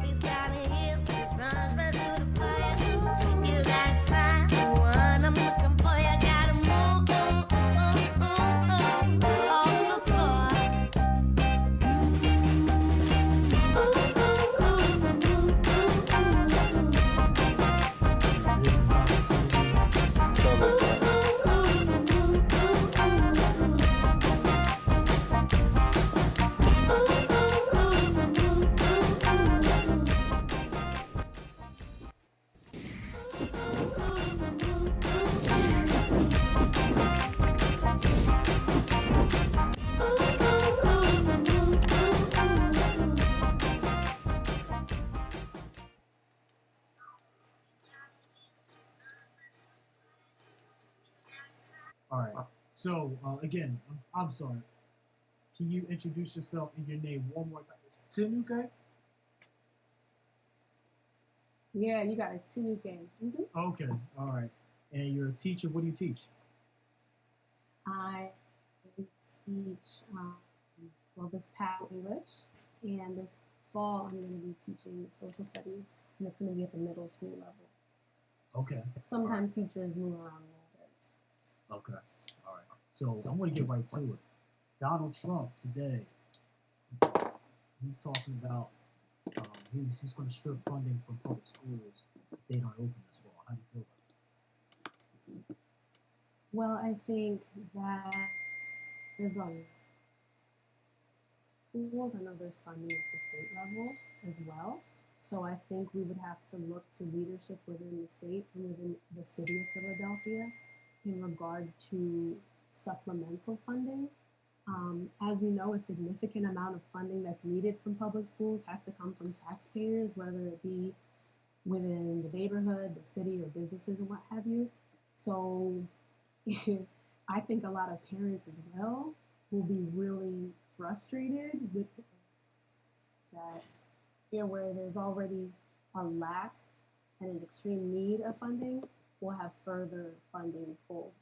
He's got a hip, just runs right through the fire. You gotta sign the one I'm looking for. You gotta move, off the floor. Business opportunity. Double time. All right. So again, I'm sorry. Can you introduce yourself and your name one more time? It's Tinuke. Yeah, you got it. Tinuke. Okay. All right. And you're a teacher. What do you teach? I teach, well, this past English, and this fall I'm going to be teaching social studies, and it's going to be at the middle school level. Okay. Sometimes teachers move around a little bit. Okay. All right. So I'm going to get right to it. Donald Trump today, he's talking about he's going to strip funding from public schools if they don't open this fall. How do you feel about it? Well, I think that there's schools. I know there's funding at the state level as well. So I think we would have to look to leadership within the state and within the city of Philadelphia in regard to supplemental funding. As we know, a significant amount of funding that's needed from public schools has to come from taxpayers, whether it be within the neighborhood, the city, or businesses and what have you. So I think a lot of parents as well will be really frustrated with that, where there's already a lack and an extreme need of funding, we'll have further funding pulled.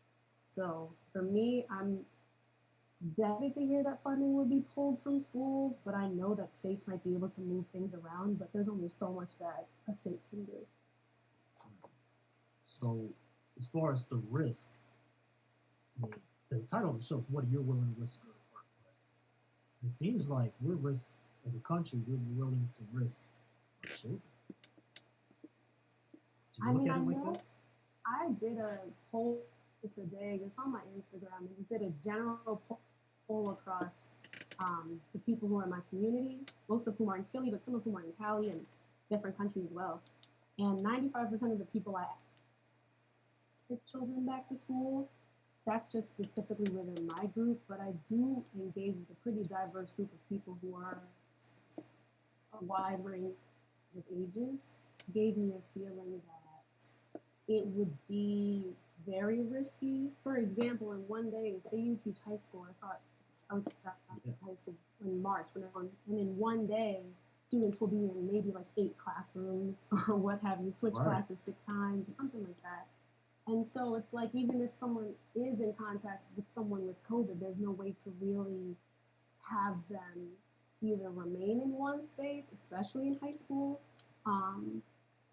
So for me, I'm definitely to hear that funding would be pulled from schools, but I know that states might be able to move things around, but there's only so much that a state can do. So as far as the risk, I mean, the title of the show is "What Are You Willing to Risk to Go to Work?" But it seems like we're as a country, we're willing to risk our children. Do you I look mean, at I it like know that? I did a poll today, it's on my Instagram, and just did a general poll across the people who are in my community, most of whom are in Philly, but some of whom are in Cali and different countries as well. And 95% of the people I asked their children back to school. That's just specifically within my group, but I do engage with a pretty diverse group of people who are a wide range of ages. Gave me a feeling that it would be very risky. For example, in one day, say you teach high school, I was in high school in March, and in one day, students will be in maybe like 8 classrooms or what have you, switch classes 6 times or something like that. And so it's like, even if someone is in contact with someone with COVID, there's no way to really have them either remain in one space, especially in high school. And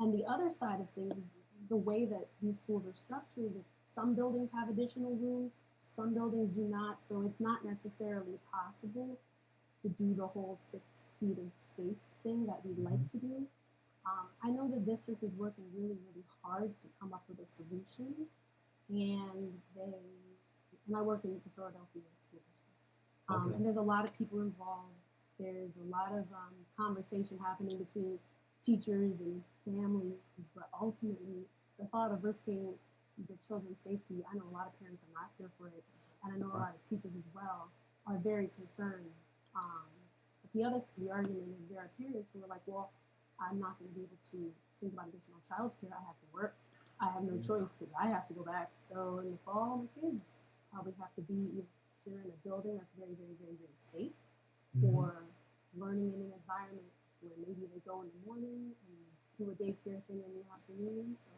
the other side of things is the way that these schools are structured. Some buildings have additional rooms, some buildings do not. So it's not necessarily possible to do the whole 6 feet of space thing that we'd like to do. I know the district is working really, really hard to come up with a solution, and I work in the Philadelphia school district. And there's a lot of people involved. There's a lot of conversation happening between teachers and families, but ultimately, the thought of risking their children's safety, I know a lot of parents are not here for it, and I know a lot of teachers as well are very concerned. But the argument is there are parents who are like, well, I'm not going to be able to think about additional childcare. I have to work. I have no choice because I have to go back. So in the fall, my kids probably have to be either in a building that's very, very, very, very safe, or learning in an environment where maybe they go in the morning and do a daycare thing in the afternoon. So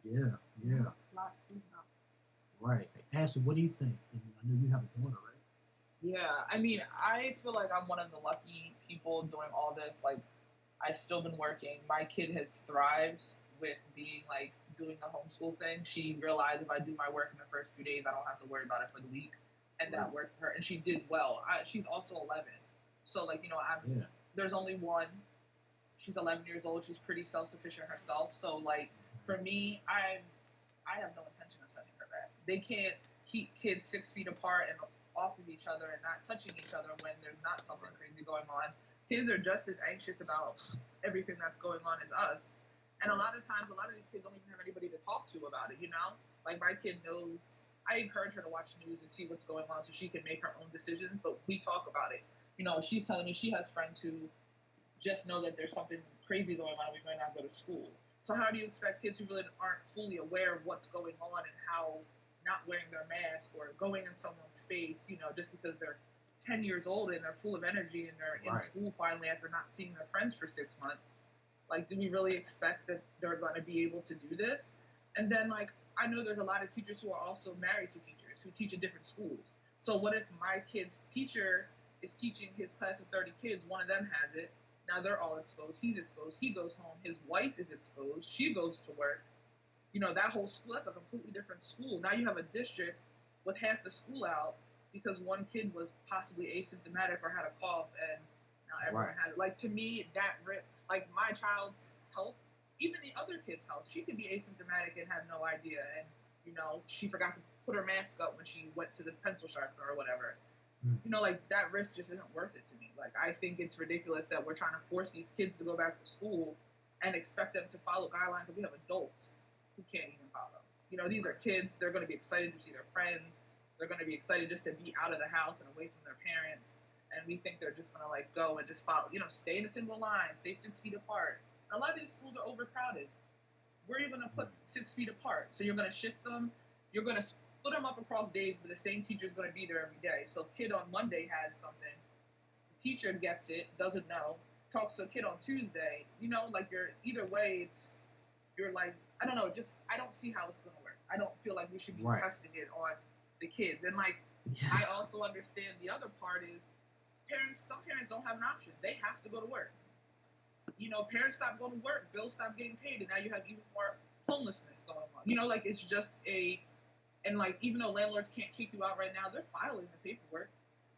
Yeah. a lot to think about. Right. Ashley, what do you think? And I know you have a daughter, right? Yeah, I mean, I feel like I'm one of the lucky people doing all this. Like, I've still been working. My kid has thrived with being like doing the homeschool thing. She realized if I do my work in the first 2 days, I don't have to worry about it for the week, and that worked for her. And she did well. She's also 11, so like Yeah. there's only one. She's 11 years old. She's pretty self sufficient herself. So like for me, I have no intention of sending her back. They can't keep kids 6 feet apart and off of each other and not touching each other when there's not something crazy going on. Kids are just as anxious about everything that's going on as us. And a lot of times, a lot of these kids don't even have anybody to talk to about it, you know? Like, my kid knows, I encourage her to watch news and see what's going on so she can make her own decisions, but we talk about it. She's telling me she has friends who just know that there's something crazy going on and we might not go to school. So how do you expect kids who really aren't fully aware of what's going on and how not wearing their mask or going in someone's space, just because they're 10 years old and they're full of energy and they're in school finally after not seeing their friends for 6 months? Like, do we really expect that they're going to be able to do this? And then, like, I know there's a lot of teachers who are also married to teachers who teach at different schools. So what if my kid's teacher is teaching his class of 30 kids, one of them has it, now they're all exposed, he's exposed, he goes home, his wife is exposed, she goes to work. That whole school, that's a completely different school. Now you have a district with half the school out because one kid was possibly asymptomatic or had a cough, and now everyone has it. Like, to me, like my child's health, even the other kid's health, she could be asymptomatic and have no idea, and she forgot to put her mask up when she went to the pencil sharpener or whatever. Like, that risk just isn't worth it to me. Like, I think it's ridiculous that we're trying to force these kids to go back to school and expect them to follow guidelines that we have adults who can't even follow. These are kids. They're going to be excited to see their friends. They're going to be excited just to be out of the house and away from their parents. And we think they're just going to, like, go and just follow, stay in a single line, stay 6 feet apart. And a lot of these schools are overcrowded. Where are you going to put 6 feet apart? So you're going to shift them. You're going to split them up across days, but the same teacher is going to be there every day. So if kid on Monday has something, the teacher gets it, doesn't know, talks to a kid on Tuesday, like, you're either way, you're like, I don't know, I don't see how it's going to work. I don't feel like we should be testing it on the kids. And, like, I also understand the other part is some parents don't have an option. They have to go to work. Parents stop going to work, bills stop getting paid, and now you have even more homelessness going on. Like, it's just and, like, even though landlords can't kick you out right now, they're filing the paperwork.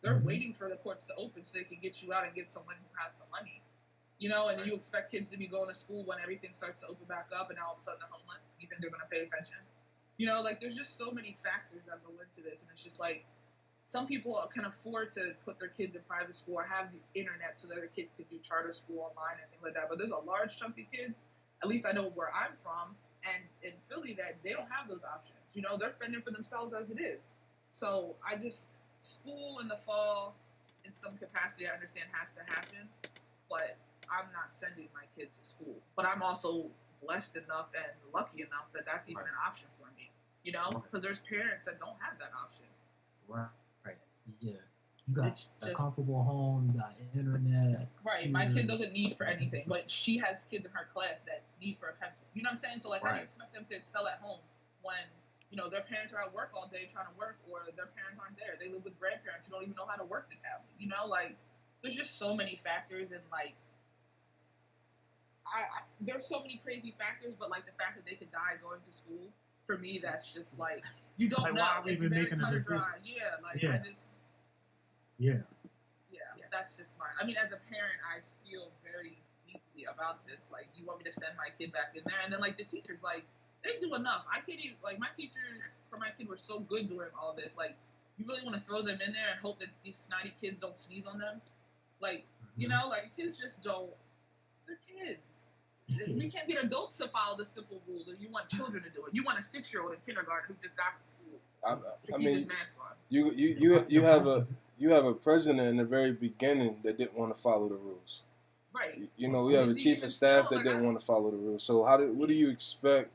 They're waiting for the courts to open so they can get you out and get someone who has some money. And then you expect kids to be going to school when everything starts to open back up and now all of a sudden they're homeless. You think they're going to pay attention? Like, there's just so many factors that go into this. And it's just like, some people can afford to put their kids in private school or have the internet so that their kids can do charter school online and things like that. But there's a large chunk of kids, at least I know where I'm from, and in Philly, that they don't have those options. They're fending for themselves as it is. So school in the fall, in some capacity, I understand has to happen, but I'm not sending my kid to school. But I'm also blessed enough and lucky enough that that's even an option for me, because there's parents that don't have that option. Right. Yeah. You got a comfortable home, you got internet. Right. My kid doesn't need for anything, but she has kids in her class that need for a pencil. You know what I'm saying? So, like, how do you expect them to excel at home when, their parents are at work all day trying to work, or their parents aren't there? They live with grandparents who don't even know how to work the tablet. Like, there's just so many factors, and, like, there's so many crazy factors, but, like, the fact that they could die going to school, for me, that's just, like, you don't like, know. Why are we even making a decision? Yeah, like, Yeah. Yeah, that's just I mean, as a parent, I feel very deeply about this. Like, you want me to send my kid back in there? And then, like, the teachers, like, they do enough. I can't even, like, my teachers for my kid were so good during all this. Like, you really want to throw them in there and hope that these snotty kids don't sneeze on them? Like, like, kids just don't, they're kids. We can't get adults to follow the simple rules, or you want children to do it. You want a 6-year-old in kindergarten who just got to school to keep his mask on. You have a president in the very beginning that didn't want to follow the rules. Right. We have a chief of staff that didn't want to follow the rules. So what do you expect?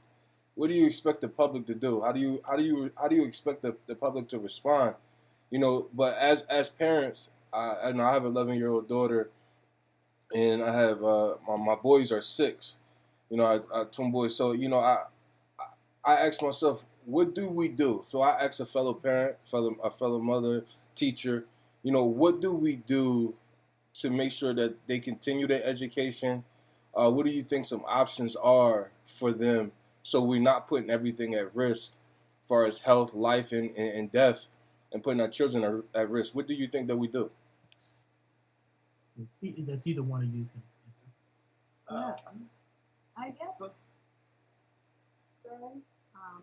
What do you expect the public to do? How do you expect the public to respond? But as parents, I have an 11-year-old daughter, and I have my boys are 6. I twin boys. So I asked myself, what do we do? So I asked a fellow parent, a fellow mother, teacher, what do we do to make sure that they continue their education? What do you think some options are for them so we're not putting everything at risk as far as health, life, and death, and putting our children at risk? What do you think that we do? That's either one of you can answer. Yeah, I guess But- um,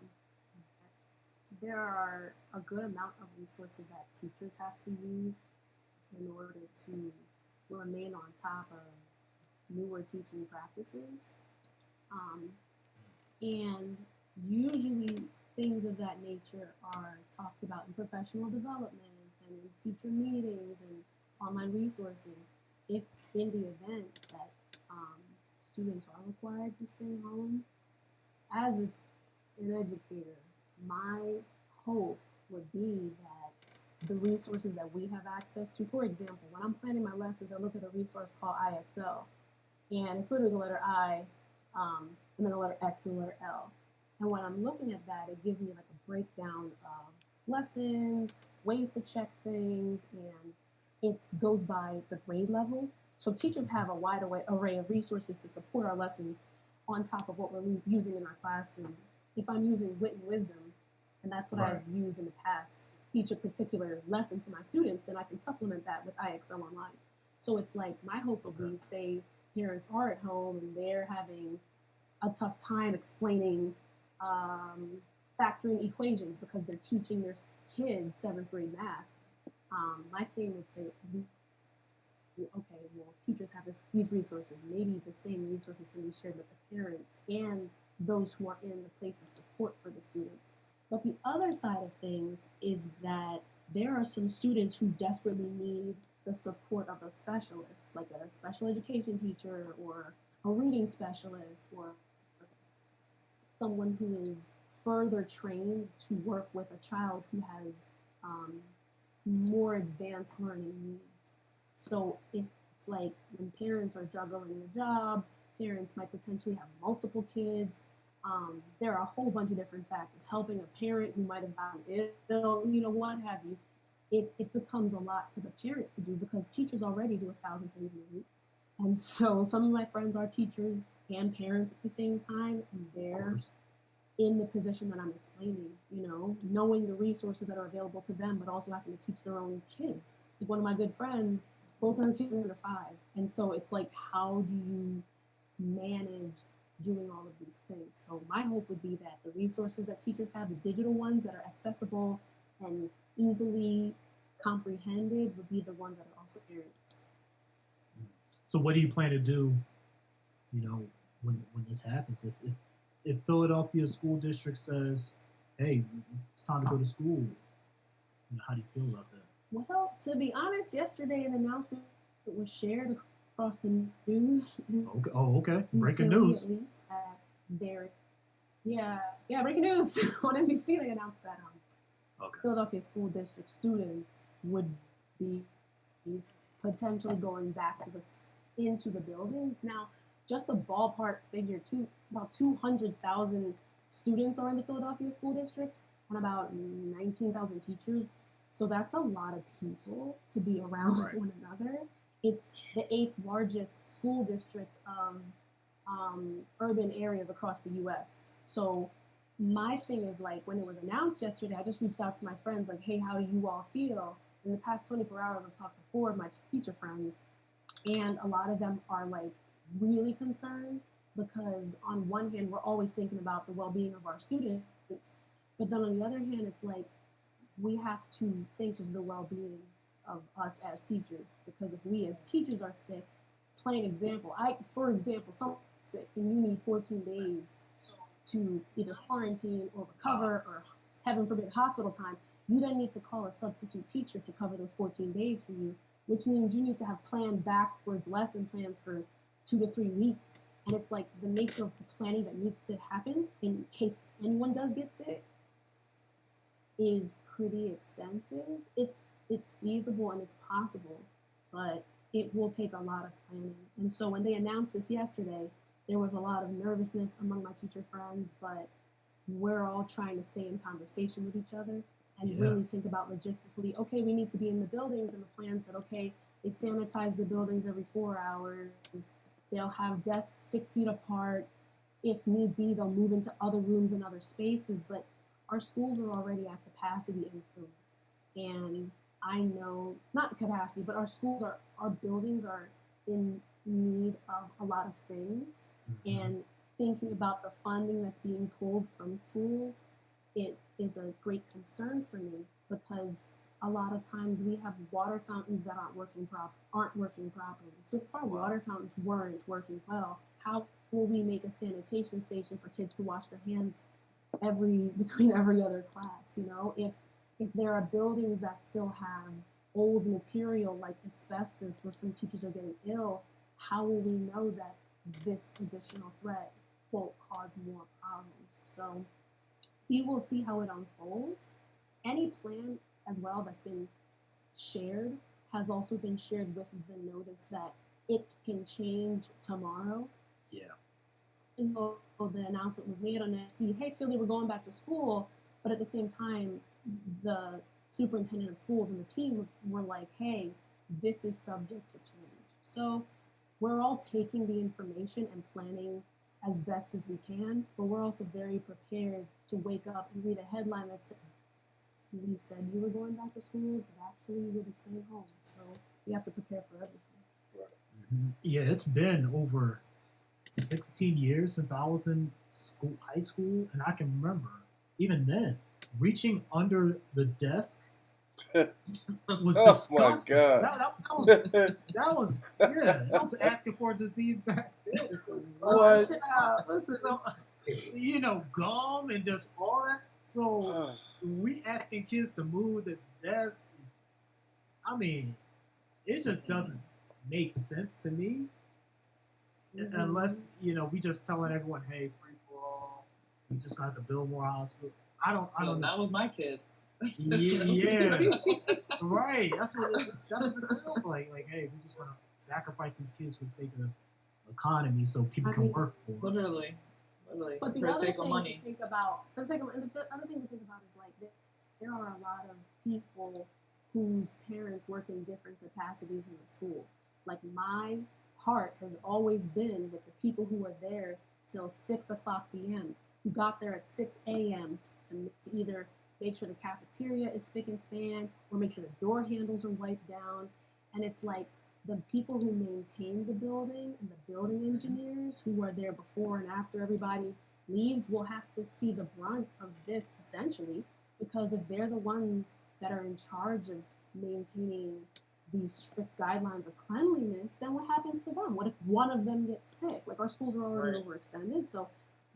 there are a good amount of resources that teachers have to use in order to remain on top of newer teaching practices. And usually things of that nature are talked about in professional development and in teacher meetings and online resources. If in the event that students are required to stay home, as an educator, my hope would be that the resources that we have access to, for example, when I'm planning my lessons, I look at a resource called IXL, and it's literally the letter I, and then the letter X and the letter L. And when I'm looking at that, it gives me like a breakdown of lessons, ways to check things, and it goes by the grade level. So teachers have a wide array of resources to support our lessons on top of what we're using in our classroom. If I'm using wit and wisdom, and that's what Right. I've used in the past, teach a particular lesson to my students, then I can supplement that with IXL online. So it's like my hope would be, say, parents are at home and they're having a tough time explaining factoring equations because they're teaching their kids seventh grade math. My thing would say, okay, well, teachers have these resources. Maybe the same resources can be shared with the parents and those who are in the place of support for the students. But the other side of things is that there are some students who desperately need the support of a specialist, like a special education teacher or a reading specialist or someone who is further trained to work with a child who has more advanced learning needs. So it's like when parents are juggling a job, parents might potentially have multiple kids. There are a whole bunch of different factors. Helping a parent who might have gotten ill, what have you. It becomes a lot for the parent to do because teachers already do 1,000 things in a week. And so some of my friends are teachers and parents at the same time, and they're in the position that I'm explaining, knowing the resources that are available to them, but also having to teach their own kids. Like one of my good friends, both her kids are under 5. And so it's like, how do you manage doing all of these things? So my hope would be that the resources that teachers have, the digital ones that are accessible and easily comprehended, would be the ones that are also parents. So what do you plan to do, when this happens? If Philadelphia school district says, hey, it's time to go to school, how do you feel about that? Well, to be honest, yesterday an announcement was shared across the news. Okay. Oh, okay. Breaking Philly, news. At least at their, breaking news on NBC. They announced that Okay. Philadelphia school district students would be potentially going back into the buildings. Now, just a ballpark figure, about 200,000 students are in the Philadelphia school district and about 19,000 teachers. So that's a lot of people to be around Right. one another. It's the 8th largest school district of urban areas across the U.S. So my thing is, like, when it was announced yesterday, I just reached out to my friends, like, hey, how do you all feel? In the past 24 hours, I've talked to 4 of my teacher friends, and a lot of them are, like, really concerned because on one hand, we're always thinking about the well-being of our students, but then on the other hand, it's like we have to think of the well-being of us as teachers, because if we as teachers are sick, plain example, for example, someone's sick and you need 14 days to either quarantine or recover or, heaven forbid, hospital time, you then need to call a substitute teacher to cover those 14 days for you, which means you need to have planned backwards lesson plans for 2 to 3 weeks. And it's like the nature of the planning that needs to happen in case anyone does get sick is pretty extensive. It's feasible and it's possible, but it will take a lot of planning. And so when they announced this yesterday, there was a lot of nervousness among my teacher friends, but we're all trying to stay in conversation with each other and Yeah. really think about logistically, okay, we need to be in the buildings, and the plan said, okay, they sanitize the buildings every 4 hours. They'll have desks 6 feet apart. If need be, they'll move into other rooms and other spaces. But our schools are already at capacity in food. And I know, not capacity, but our buildings are in need of a lot of things. And thinking about the funding that's being pulled from schools, it is a great concern for me because a lot of times we have water fountains that aren't working properly. So if our water fountains weren't working well, how will we make a sanitation station for kids to wash their hands between every other class? You know, if there are buildings that still have old material like asbestos where some teachers are getting ill, how will we know that this additional threat won't cause more problems? So we will see how it unfolds. Any plan as well that's been shared has also been shared with the notice that it can change tomorrow. Yeah. And so the announcement was made on NBC, hey, Philly, we're going back to school. But at the same time, the superintendent of schools and the team were like, hey, this is subject to change. So we're all taking the information and planning as best as we can, but we're also very prepared to wake up and read a headline that said, we said you were going back to schools, but actually you will be staying home. So we have to prepare for everything. Yeah, it's been over 16 years since I was in high school, and I can remember even then reaching under the desk was Oh disgusting. my God. That was that was asking for a disease back then. What? Listen, you know, gum and just all that. So we asking kids to move the desk. I mean, it just doesn't make sense to me. Unless, you know, we just telling everyone, hey, free for all. We just gonna have to build more hospitals. I don't know. That was my kid. Yeah, right. That's what this sounds like. Like, hey, we just want to sacrifice these kids for the sake of the economy, so people can work for. Literally. But the For the other sake thing of money. to think about, for the sake of, and the other thing to think about is like there are a lot of people whose parents work in different capacities in the school. Like my heart has always been with the people who were there till 6 o'clock p.m. who got there at 6 a.m. to either make sure the cafeteria is spick and span or make sure the door handles are wiped down. And it's like the people who maintain the building and the building engineers who are there before and after everybody leaves will have to see the brunt of this essentially, because if they're the ones that are in charge of maintaining these strict guidelines of cleanliness, then what happens to them? What if one of them gets sick? Like our schools are already overextended, so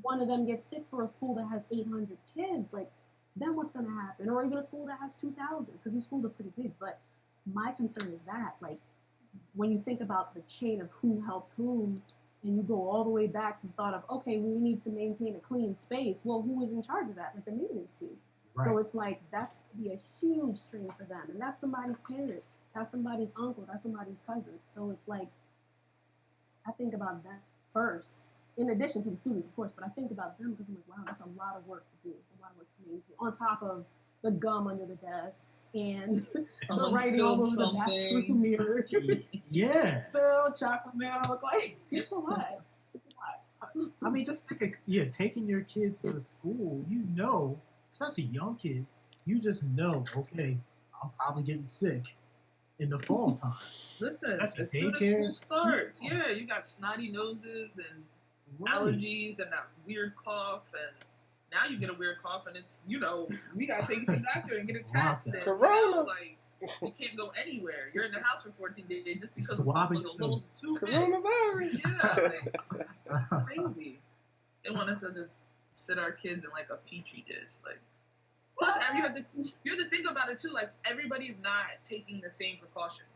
one of them gets sick for a school that has 800 kids, like then what's going to happen? Or even a school that has 2,000, because these schools are pretty big. But my concern is that, like, when you think about the chain of who helps whom, and you go all the way back to the thought of, okay, we need to maintain a clean space. Well, who is in charge of that? Like the maintenance team. Right. So it's like that could be a huge strain for them, and that's somebody's parent, that's somebody's uncle, that's somebody's cousin. So it's like I think about that first, in addition to the students, of course. But I think about them because I'm like, wow, that's a lot of work to do. It's a lot of work to maintain, on top of the gum under the desks and the writing all over the bathroom mirror. Yeah. Spilled chocolate milk. Like, it's a lot. It's a lot. I mean, just taking your kids to school, you know, especially young kids, you just know, okay, I'm probably getting sick in the fall time. Listen, as soon as school starts, you got snotty noses and allergies and that weird cough, and now you get a weird cough, and it's, you know, we gotta take you to the doctor and get a test. And, Corona. You know, like, you can't go anywhere. You're in the house for 14 days just because of a little too big. Coronavirus. Yeah, like, crazy. They want us to just sit our kids in like a petri dish, like. Plus, you have to think about it too. Like, everybody's not taking the same precautions.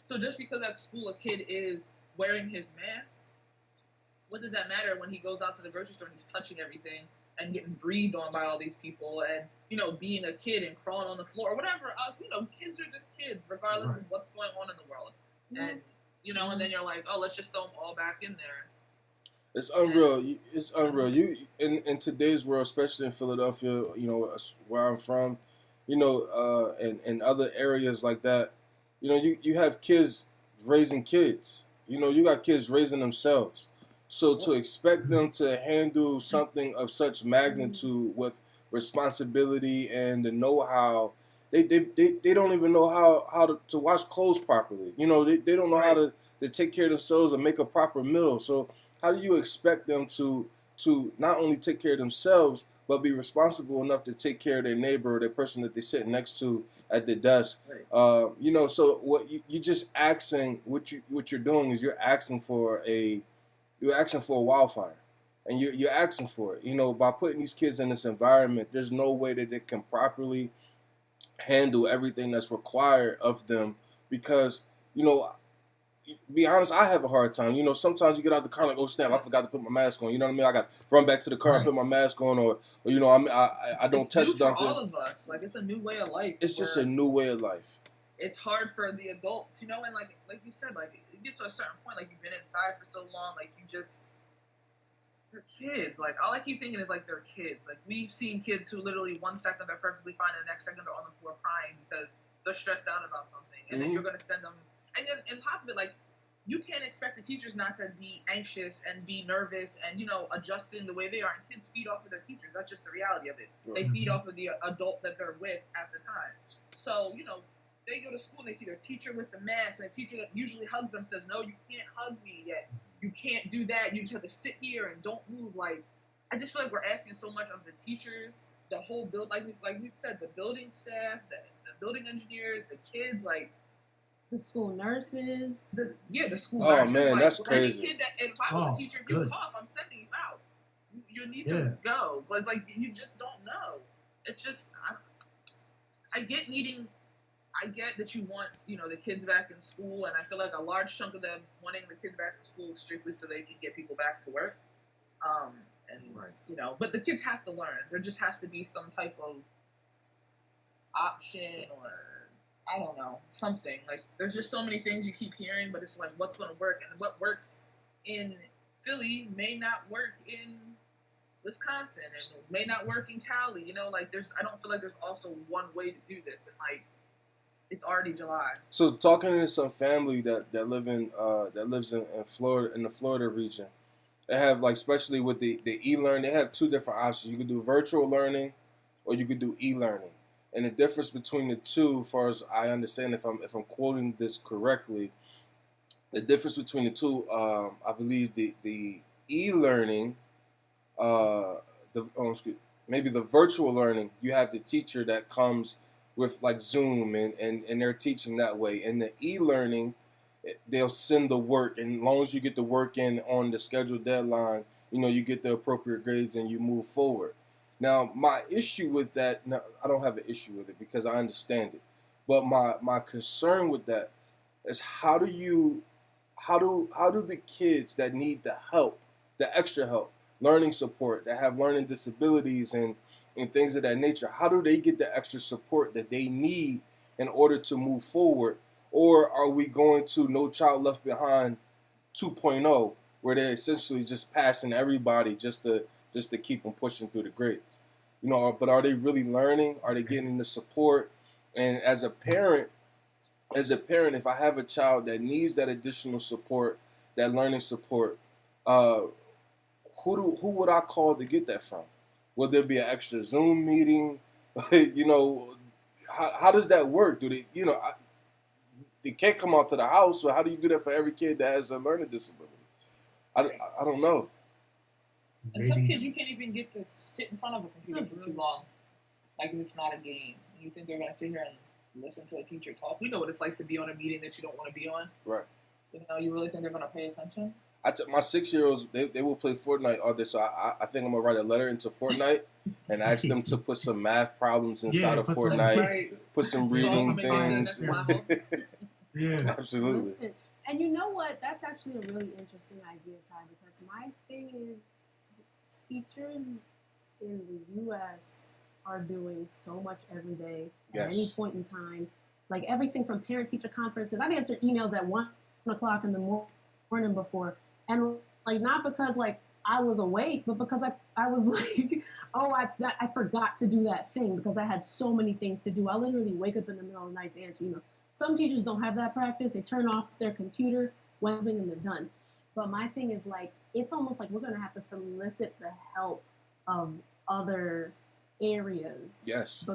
So just because at school a kid is wearing his mask, what does that matter when he goes out to the grocery store and he's touching everything and getting breathed on by all these people and, you know, being a kid and crawling on the floor or whatever else? You know, kids are just kids, regardless of what's going on in the world. And, you know, and then you're like, oh, let's just throw them all back in there. It's unreal. It's unreal. You in today's world, especially in Philadelphia, where I'm from, and other areas like that, you have kids raising kids. You got kids raising themselves. So to expect them to handle something of such magnitude with responsibility and the know-how, they don't even know how to wash clothes properly. They don't know how to take care of themselves and make a proper meal. So how do you expect them to not only take care of themselves but be responsible enough to take care of their neighbor or the person that they sit next to at the desk? So what you just asking, what you're doing is you're asking for a wildfire, and you're asking for it. By putting these kids in this environment, there's no way that they can properly handle everything that's required of them, because be honest, I have a hard time. Sometimes you get out the car like, oh snap, I forgot to put my mask on. You know what I mean? I got to run back to the car and put my mask on, or I don't it's touch new something. for all of us. Like, it's a new way of life. It's just a new way of life. It's hard for the adults, and like you said, like you get to a certain point, like you've been inside for so long, like they're kids. Like, all I keep thinking is like they're kids. Like, we've seen kids who literally 1 second they're perfectly fine, and the next second they're on the floor crying because they're stressed out about something, and then you're gonna send them. And then on top of it, like, you can't expect the teachers not to be anxious and be nervous and, adjusting the way they are. And kids feed off of their teachers. That's just the reality of it. They feed off of the adult that they're with at the time. So, they go to school and they see their teacher with the mask, and the teacher that usually hugs them says, no, you can't hug me yet. You can't do that. You just have to sit here and don't move. Like, I just feel like we're asking so much of the teachers, the whole build, like we've said, the building staff, the building engineers, the kids, like, the school nurses. The school Oh nurses. man, like, that's crazy. Any kid if I was a teacher, if you cough, I'm sending you out. You need to go. But, like, you just don't know. It's just, I get that you want, the kids back in school, and I feel like a large chunk of them wanting the kids back in school is strictly so they can get people back to work. But the kids have to learn. There just has to be some type of option, or I don't know, something. Like, there's just so many things you keep hearing, but it's like, what's going to work? And what works in Philly may not work in Wisconsin, and may not work in Cali. Like, I don't feel like there's also one way to do this. And, like, it's already July. So talking to some family that lives in Florida, in the Florida region, they have, like, especially with the e-learning, they have two different options. You could do virtual learning, or you could do e-learning. And the difference between the two, as far as I understand, if I'm quoting this correctly, the difference between the two, I believe the e-learning, maybe the virtual learning, you have the teacher that comes with, like, Zoom and they're teaching that way. And the e-learning, they'll send the work, and as long as you get the work in on the scheduled deadline, you get the appropriate grades and you move forward. Now, my issue with that, now, I don't have an issue with it because I understand it. But my concern with that is how do the kids that need the help, the extra help, learning support, that have learning disabilities and things of that nature, how do they get the extra support that they need in order to move forward? Or are we going to No Child Left Behind 2.0, where they're essentially just passing everybody just to keep them pushing through the grades? But are they really learning? Are they getting the support? And as a parent, if I have a child that needs that additional support, that learning support, who would I call to get that from? Will there be an extra Zoom meeting? How does that work? Do they, they can't come out to the house, so how do you do that for every kid that has a learning disability? I don't know. And some kids, you can't even get to sit in front of a computer for too long. Like, it's not a game. You think they're going to sit here and listen to a teacher talk? We know what it's like to be on a meeting that you don't want to be on. Right. You really think they're going to pay attention? My 6-year-olds, they will play Fortnite all day, so I think I'm going to write a letter into Fortnite and ask them to put some math problems inside of Fortnite, put some reading things. Yeah. Absolutely. Listen, and you know what? That's actually a really interesting idea, Ty, because my thing is teachers in the U.S. are doing so much every day at any point in time. Like, everything from parent-teacher conferences. I've answered emails at 1 o'clock in the morning before. And Like not because like I was awake, but because I was like, oh, I forgot to do that thing because I had so many things to do. I literally wake up in the middle of the night to answer emails. Some teachers don't have that practice. They turn off their computer, one thing, and they're done. But my thing is like, it's almost like we're gonna have to solicit the help of other areas. Yes.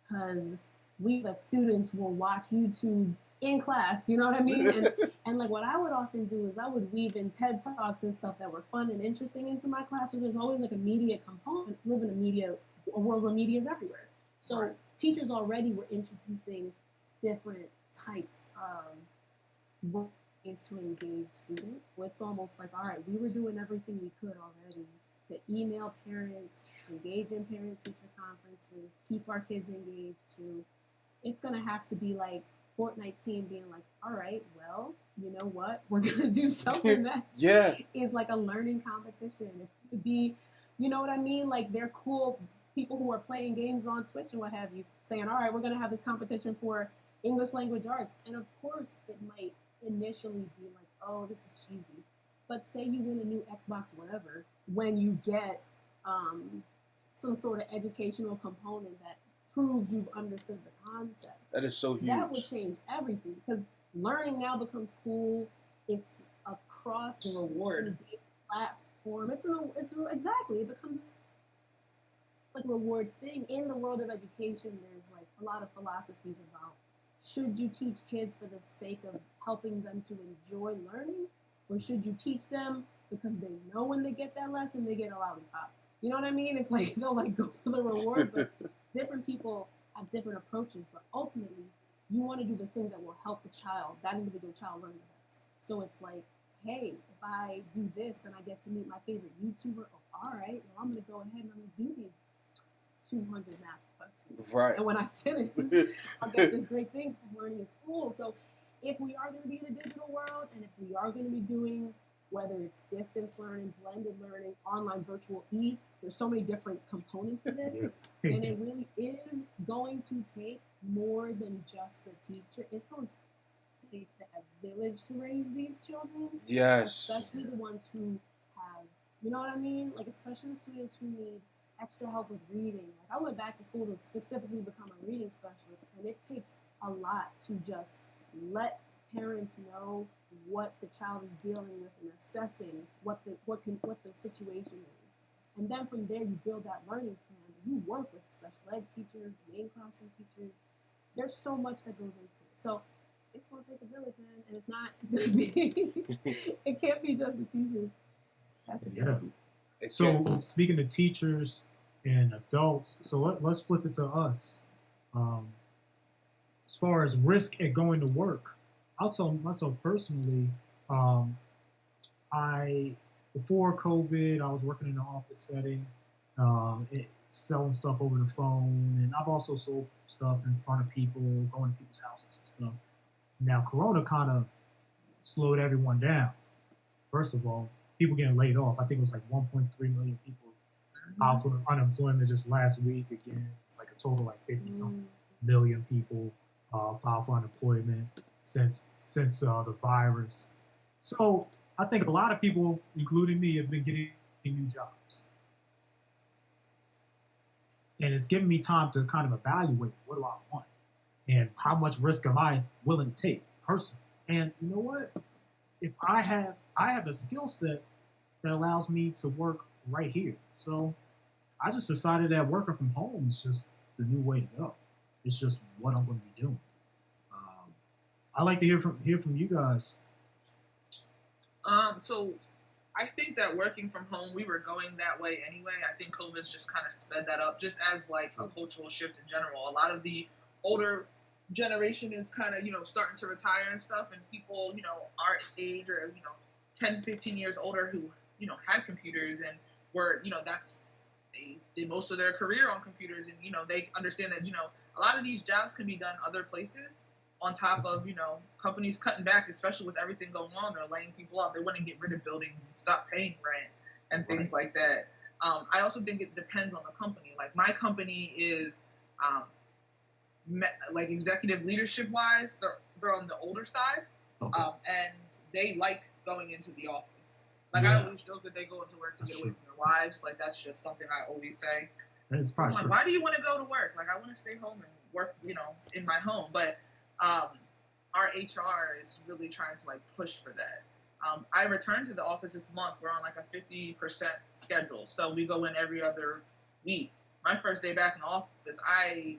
Because we that students will watch YouTube in class, you know what I mean? And like what I would often do is I would weave in TED Talks and stuff that were fun and interesting into my class. So there's always like a media component, live in a world where media is everywhere. So Right. teachers already were introducing different types of ways to engage students. So it's almost like, all right, we were doing everything we could already to email parents, engage in parent-teacher conferences, keep our kids engaged too. It's gonna have to be like Fortnite team being like, all right, well, you know what? We're gonna do something that Yeah. is like a learning competition. It could be, you know what I mean? Like they're cool people who are playing games on Twitch and what have you, saying, all right, we're gonna have this competition for English language arts. And of course it might initially be like, oh, this is cheesy. But say you win a new Xbox, whatever, when you get some sort of educational component that proves you've understood the concept. That is so huge. That would change everything because learning now becomes cool. It's across It's a reward platform. Exactly. It becomes like a reward thing. In the world of education, there's like a lot of philosophies about should you teach kids for the sake of helping them to enjoy learning, or should you teach them because they know when they get that lesson they get a lollipop? You know what I mean? It's like they'll like go for the reward, but different people have different approaches. But ultimately, you want to do the thing that will help the child, that individual child, learn the best. So it's like, hey, if I do this, then I get to meet my favorite YouTuber. Oh, all right, well, I'm going to go ahead and I'm going to do these 200 math questions. Right. And when I finish, I'll get this great thing because learning is cool. So if we are going to be in a digital world, and if we are going to be doing, whether it's distance learning, blended learning, online, virtual, there's so many different components to this, and it really is going to take more than just the teacher. It's going to take a village to raise these children. Yes. Especially the ones who have, you know what I mean? Like, especially the students who need extra help with reading. Like, I went back to school to specifically become a reading specialist, and it takes a lot to just let parents know what the child is dealing with and assessing what the situation is. And then from there, you build that learning plan. You work with special ed teachers, main classroom teachers. There's so much that goes into it. So it's going to take a village, man, and it's not going to be. It can't be just the teachers. That's the thing. So speaking of teachers and adults, so let's flip it to us. As far as risk at going to work, I'll tell myself personally, before COVID, I was working in an office setting, selling stuff over the phone, and I've also sold stuff in front of people, going to people's houses and stuff. Now, Corona kind of slowed everyone down. First of all, people getting laid off. I think it was like 1.3 million people out for unemployment just last week. Again, it's like a total like 50-something million people filed for unemployment since the virus. So I think a lot of people, including me, have been getting new jobs. And it's given me time to kind of evaluate what do I want and how much risk am I willing to take personally. And you know what? If I have a skill set that allows me to work right here. So I just decided that working from home is just the new way to go. It's just what I'm going to be doing. I'd like to hear from you guys. So I think that working from home, we were going that way anyway. I think COVID's just kind of sped that up, just as like a cultural shift in general. A lot of the older generation is kind of, starting to retire and stuff, and people, our age or, 10, 15 years older who, had computers and were, that's, they did most of their career on computers, and, they understand that, a lot of these jobs can be done other places. On top of, companies cutting back, especially with everything going on, they're laying people off. They want to get rid of buildings and stop paying rent and things like that. I also think it depends on the company. Like my company is, like executive leadership wise, they're on the older side, and they like going into the office. Like Yeah. I always joke that they go into work to get away from their wives. Like that's just something I always say. That's I'm probably like, true. why do you want to go to work? Like I want to stay home and work, in my home. But our HR is really trying to like push for that. I returned to the office this month. We're on like a 50% schedule, so we go in every other week. My first day back in the office, I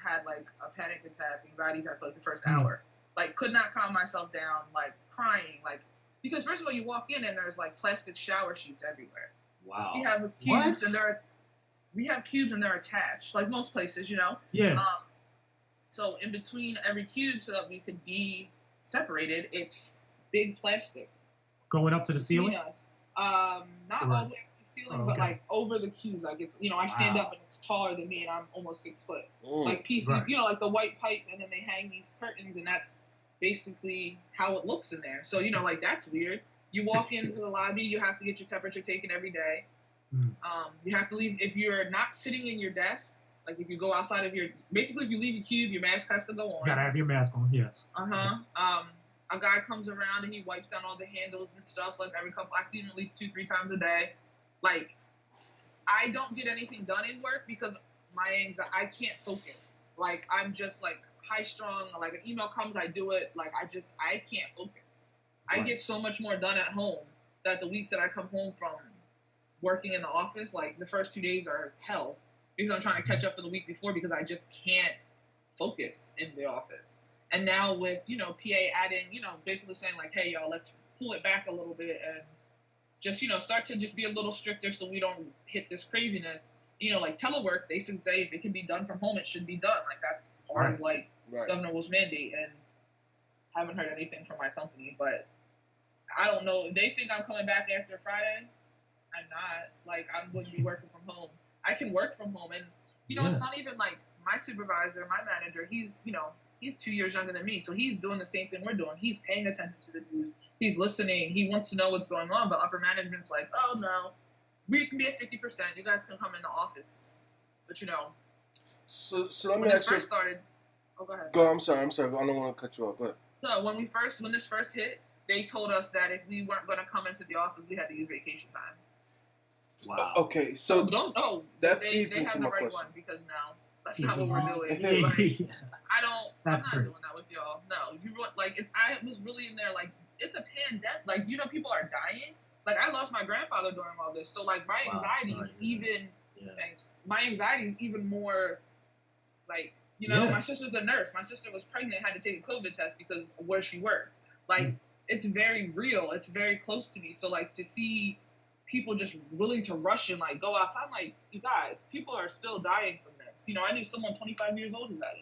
had like a panic attack, anxiety attack for like the first hour. Like could not calm myself down, like crying, like because first of all you walk in and there's like plastic shower sheets everywhere. Wow. We have cubes and they're attached, like most places, Yeah. So in between every cube, so that we could be separated, it's big plastic. Going up to the ceiling? Not all the way up to the ceiling, but like over the cubes. Like it's, I stand up and it's taller than me, and I'm almost 6 foot. Like pieces, Right. like the white pipe, and then they hang these curtains, and that's basically how it looks in there. So like that's weird. You walk into the lobby, you have to get your temperature taken every day. You have to leave if you're not sitting in your desk. Like if you go outside of basically if you leave your cube, your mask has to go on. You gotta have your mask on, yes. A guy comes around and he wipes down all the handles and stuff. Like I see him at least 2-3 times a day. Like I don't get anything done in work because I can't focus. Like I'm just like high strung. Like an email comes, I do it. Like I can't focus. Right. I get so much more done at home that the weeks that I come home from working in the office, like the first 2 days are hell because I'm trying to catch up for the week before because I just can't focus in the office. And now with, PA adding, basically saying like, hey, y'all, let's pull it back a little bit and just, start to just be a little stricter so we don't hit this craziness. Like telework, they should say if it can be done from home, it should be done. Like that's part of like Governor Will's mandate. And haven't heard anything from my company, but I don't know. If they think I'm coming back after Friday, I'm not. Like I wouldn't be working from home. I can work from home, and it's not even like my supervisor, my manager. He's 2 years younger than me, so he's doing the same thing we're doing. He's paying attention to the news. He's listening. He wants to know what's going on. But upper management's like, oh no, we can be at 50%. You guys can come in the office. But So let me when this ask you. first started. Oh, go ahead. Go. I'm sorry. I don't want to cut you off. Go ahead. So when this first hit, they told us that if we weren't going to come into the office, we had to use vacation time. Wow. Okay, so don't know. that they feeds have into the my right question. one because now that's not what we're doing. Yeah. Like, I'm not crazy. doing that with y'all. No, like if I was really in there, like it's a pandemic. Like people are dying. Like I lost my grandfather during all this, so like my anxiety is even. My anxiety is even more. Like my sister's a nurse. My sister was pregnant, had to take a COVID test because of where she worked. Like it's very real. It's very close to me. So like to see people just willing to rush and like go outside, I'm like, you guys, people are still dying from this. I knew someone 25 years old who had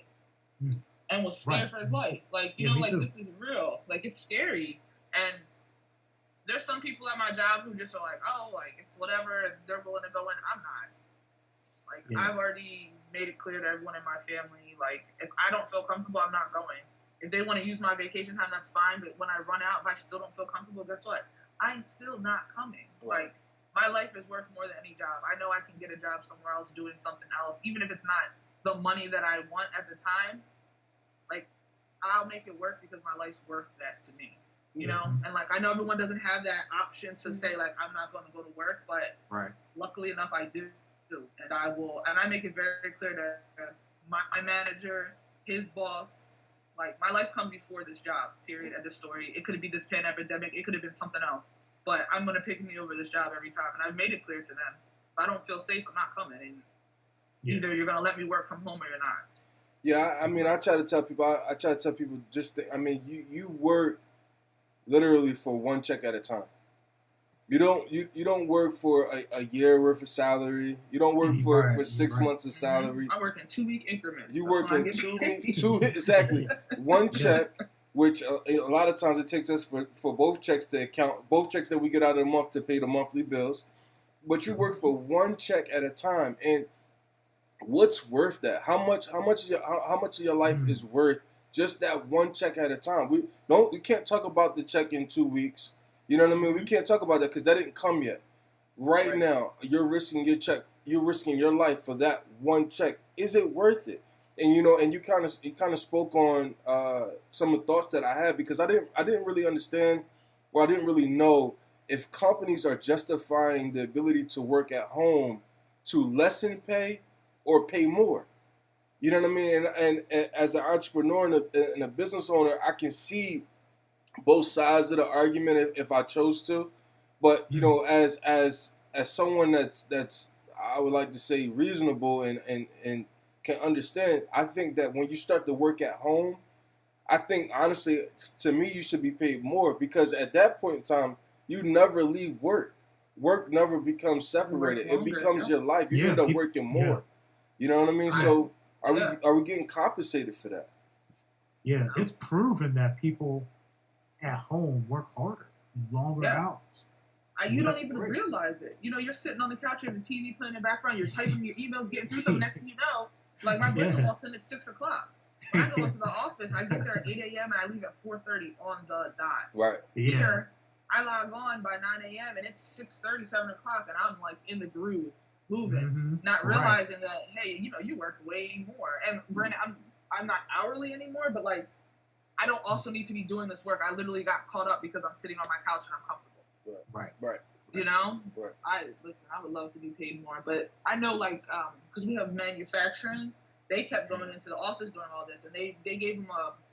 it and was scared for his life. Like, like this is real. Like it's scary. And there's some people at my job who just are like, oh, like it's whatever, and they're willing to go in. I'm not. Like I've already made it clear to everyone in my family, like if I don't feel comfortable, I'm not going. If they want to use my vacation time, that's fine. But when I run out, if I still don't feel comfortable, guess what? I'm still not coming. Right. Like my life is worth more than any job. I know I can get a job somewhere else doing something else, even if it's not the money that I want at the time. Like I'll make it work because my life's worth that to me. And like I know everyone doesn't have that option to say like I'm not going to go to work, but luckily enough I do, and I will, and I make it very clear that my manager, his boss. Like, my life comes before this job, period, end of story. It could be this pandemic. It could have been something else. But I'm going to pick me over this job every time. And I've made it clear to them. If I don't feel safe, I'm not coming. And either you're going to let me work from home or you're not. Yeah, I mean, I try to tell people, you work literally for one check at a time. You don't work for a year worth of salary. You don't work for 6 months of salary. I work in 2 week increments. You work in two exactly one check, which a lot of times it takes us for both checks to account both checks that we get out of the month to pay the monthly bills. But you work for one check at a time, and what's worth that? How much of your life is worth just that one check at a time? We can't talk about the check in 2 weeks. You know what I mean? We can't talk about that because that didn't come yet. Right now, you're risking your check. You're risking your life for that one check. Is it worth it? And and you kind of spoke on some of the thoughts that I had because I didn't really understand, or I didn't really know if companies are justifying the ability to work at home to lessen pay or pay more. You know what I mean? And as an entrepreneur and a business owner, I can see both sides of the argument if I chose to. But you know, as someone that's I would like to say reasonable and can understand, I think that when you start to work at home, I think honestly, to me, you should be paid more because at that point in time, you never leave work. Work never becomes separated. It becomes your life. You end up working more. You know what I mean? So are we getting compensated for that? Yeah, it's proven that people at home work harder, longer hours. You don't even realize it. You know, you're sitting on the couch, you have the TV playing in the background, you're typing your emails, getting through something. Next thing you know, like my brother walks in at 6 o'clock. When I go into the office, I get there at 8 a.m. and I leave at 4:30 on the dot. Right. Here, I log on by 9 a.m. and it's 6:30, 7 o'clock, and I'm like in the groove, moving, not realizing that, hey, you know, you worked way more. And granted, I'm not hourly anymore, but like, I don't also need to be doing this work. I literally got caught up because I'm sitting on my couch and I'm comfortable. Right. You know? Right. I would love to be paid more, but I know like, because we have manufacturing, they kept going into the office during all this, and they gave them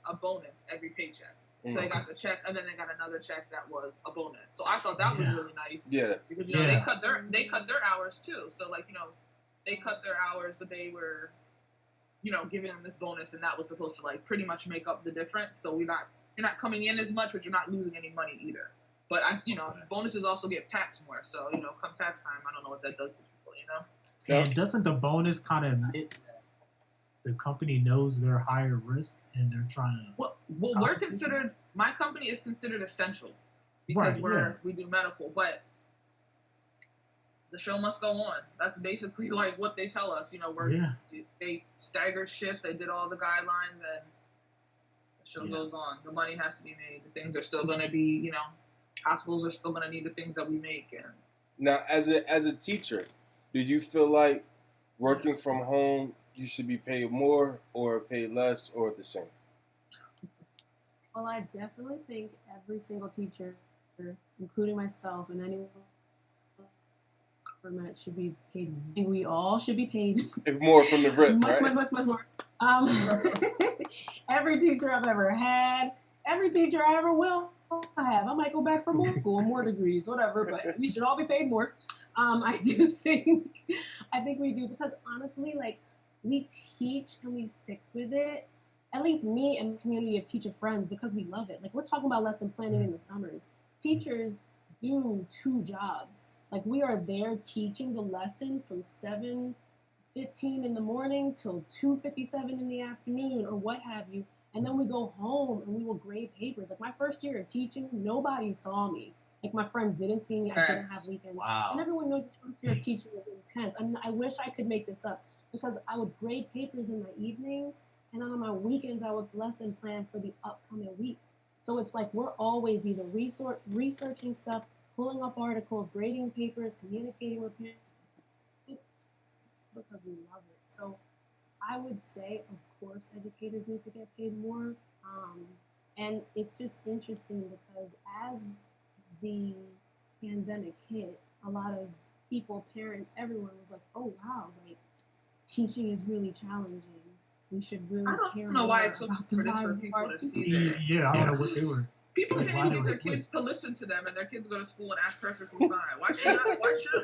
a bonus every paycheck. So they got the check, and then they got another check that was a bonus. So I thought that was really nice. Yeah. Because you know they cut their hours too. So like, you know, they cut their hours, but they were, you know, giving them this bonus, and that was supposed to like pretty much make up the difference. So you're not coming in as much, but you're not losing any money either. But bonuses also get taxed more. So you know, come tax time, I don't know what that does to people. You know. And doesn't the bonus kind of admit that the company knows they're higher risk and they're trying to? Well, we're considered. My company is considered essential because we do medical, but the show must go on. That's basically like what they tell us. You know, they stagger shifts. They did all the guidelines, and the show goes on. The money has to be made. The things are still going to be, you know, hospitals are still going to need the things that we make. And now, as a teacher, do you feel like working from home, you should be paid more or paid less or the same? Well, I definitely think every single teacher, including myself and anyone government, should be paid. I think we all should be paid more from the rip, much more. Every teacher I've ever had, every teacher I ever will have. I might go back for more school, more degrees, whatever, but we should all be paid more. I think we do, because honestly, like, we teach and we stick with it. At least me and the community of teacher friends, because we love it. Like, we're talking about lesson planning in the summers. Teachers do 2 jobs. Like, we are there teaching the lesson from 7:15 in the morning till 2:57 in the afternoon or what have you. And then we go home and we will grade papers. Like, my first year of teaching, nobody saw me. Like, my friends didn't see me. I didn't have weekends. Wow. And everyone knows the first year of teaching was intense. I wish I could make this up, because I would grade papers in my evenings, and then on my weekends, I would lesson plan for the upcoming week. So it's like we're always either researching stuff, pulling up articles, grading papers, communicating with parents, because we love it. So I would say, of course, educators need to get paid more. And it's just interesting because as the pandemic hit, a lot of people, parents, everyone was like, oh, wow, like, teaching is really challenging. We should really care more. I don't know why it took for this for people to see that. Yeah, I don't know what they were. People can't even get their kids to listen to them, and their kids go to school and act perfectly fine. Why should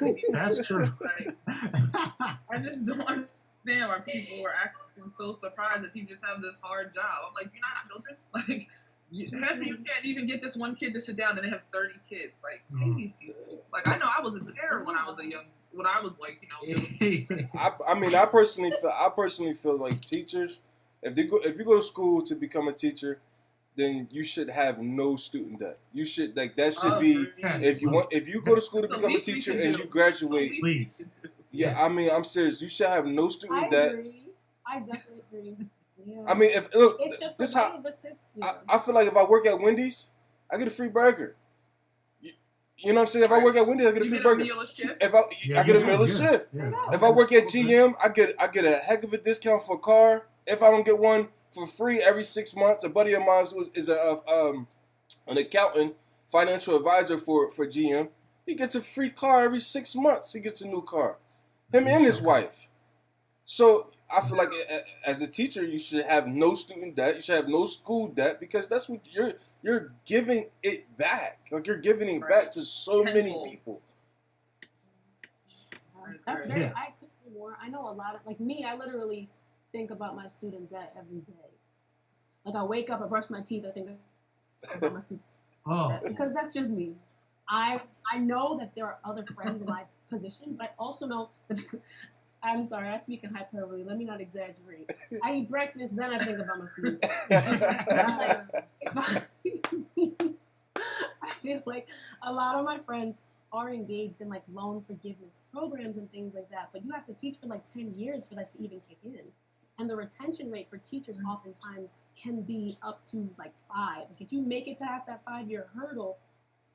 we? That's true. Like, I just don't understand why people were acting so surprised that teachers have this hard job. I'm like, you're not children. Like, you can't even get this one kid to sit down, and they have 30 kids. Like, pay these people. Like, I know I was in terror when I was like, you know. I personally feel like teachers, if you go to school to become a teacher, then you should have no student debt. You should, like, that should be, if you go to school to become a teacher and you graduate, please. Yeah, I mean, I'm serious. You should have no student debt. I definitely agree. Yeah. I mean, it's just this the how the system. I feel like if I work at Wendy's, I get a free burger. You know what I'm saying? If I work at Wendy's, I get a free burger. I get a meal a shift. Yeah. If I work at GM, I get a heck of a discount for a car. If I don't get one for free every 6 months, a buddy of mine is an accountant. If financial advisor for GM. He gets a free car every 6 months. He gets a new car. Him and his wife. So I feel like as a teacher, you should have no student debt. You should have no school debt because that's what you're giving it back. Like you're giving it back to so many people. That's very. I could do more. I know a lot of like me. I literally think about my student debt every day. Like I wake up, I brush my teeth, I think about my student debt because that's just me. I know that there are other friends in my position, but I also know that I'm sorry, I speak in hyperbole. Let me not exaggerate. I eat breakfast, then I think about my student debt. I feel like a lot of my friends are engaged in like loan forgiveness programs and things like that, but you have to teach for like 10 years for that to even kick in. And the retention rate for teachers oftentimes can be up to like 5. Like if you make it past that 5-year hurdle,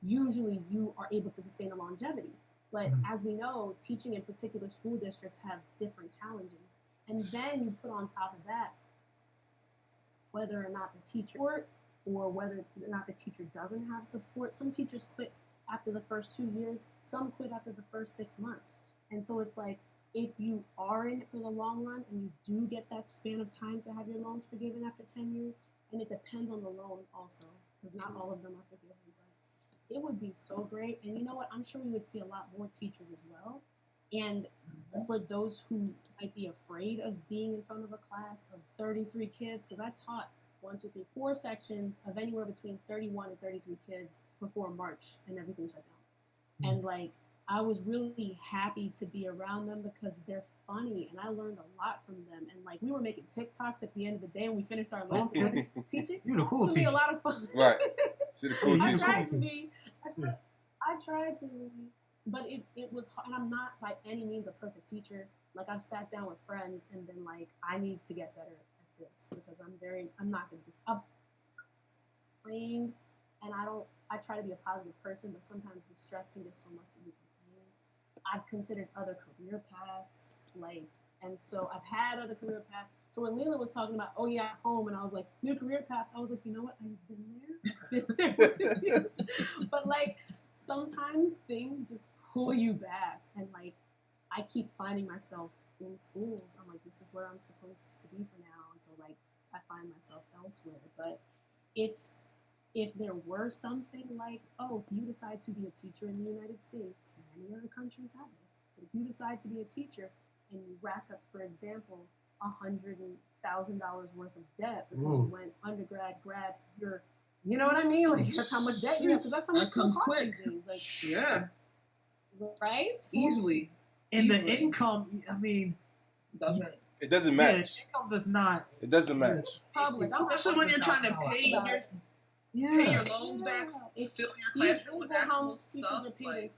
usually you are able to sustain a longevity. But as we know, teaching in particular school districts have different challenges. And then you put on top of that whether or not the teacher or whether or not the teacher doesn't have support. Some teachers quit after the first 2 years, some quit after the first 6 months. And so it's like, if you are in it for the long run and you do get that span of time to have your loans forgiven after 10 years, and it depends on the loan also, because not all of them are forgiven, but it would be so great. And you know what? I'm sure we would see a lot more teachers as well. And for those who might be afraid of being in front of a class of 33 kids, because I taught 4 sections of anywhere between 31 and 33 kids before March and everything shut down. And like, I was really happy to be around them because they're funny and I learned a lot from them. And like, we were making TikToks at the end of the day when we finished our lesson. Like, teaching, you're the cool to teacher. be a lot of fun. Right. See the cool I teacher. tried to be. I tried to be. But it was hard. And I'm not by any means a perfect teacher. Like I've sat down with friends and been like, I need to get better at this because I'm not good at this. I've trained and I try to be a positive person, but sometimes the stress can get so much that you complain. I've considered other career paths, like, and so I've had other career paths. So when Leela was talking about, oh yeah, home, and I was like, new career path, I was like, you know what, I've been there. But like, sometimes things just pull you back, and like, I keep finding myself in schools. I'm like, this is where I'm supposed to be for now, until like, I find myself elsewhere. But it's, if there were something like, oh, if you decide to be a teacher in the United States, and many other countries have this, but if you decide to be a teacher and you rack up, for example, $100,000 worth of debt because you went undergrad, grad, you know what I mean? Like, that's how much debt you have, because that's how much that comes costs quick. these days. Like, Yeah, right? easily. And the income, I mean, Doesn't. It doesn't yeah, match. income does not. It doesn't match. Public. I'm not Especially when you're trying to pay your Yeah. loans back, If fill you your classroom with Google how actual much teachers stuff. are paid. Like,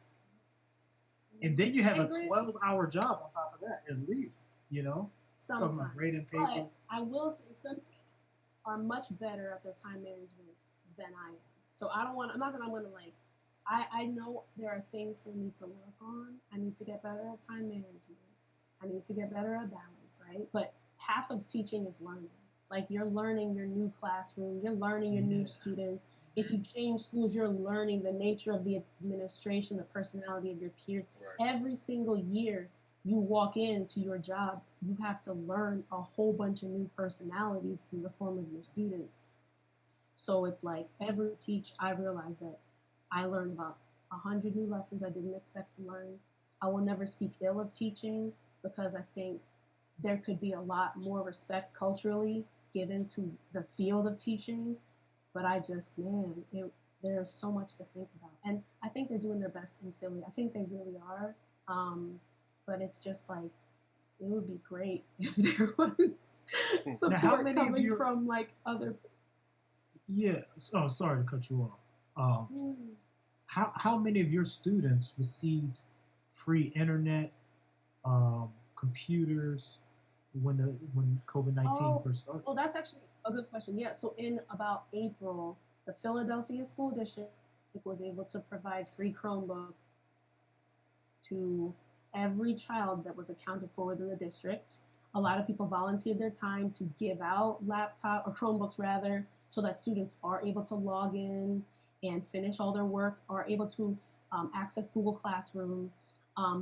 And then you have a Agree. 12-hour job on top of that, at least. You know, talking Sometimes. about grading paper. But I will say some teachers are much better at their time management than I am. So I don't want, I'm not gonna, I'm gonna like, I know there are things for me to work on. I need to get better at time management. I need to get better at balance, right? But half of teaching is learning. Like you're learning your new classroom, you're learning your new students. If you change schools, you're learning the nature of the administration, the personality of your peers. Right. Every single year you walk into your job, you have to learn a whole bunch of new personalities in the form of your students. So it's like every I realized that I learned about 100 new lessons I didn't expect to learn. I will never speak ill of teaching because I think there could be a lot more respect culturally given to the field of teaching. But I just, man, there's so much to think about. And I think they're doing their best in Philly. I think they really are. But it's just like, it would be great if there was support coming from like other. Yeah. Oh, sorry to cut you off. How many of your students received free internet, computers when COVID-19 first started? Well, that's actually a good question. Yeah. So in about April, the Philadelphia School District was able to provide free Chromebook to every child that was accounted for within the district. A lot of people volunteered their time to give out laptop or Chromebooks rather, so that students are able to log in and finish all their work, are able to access Google Classroom.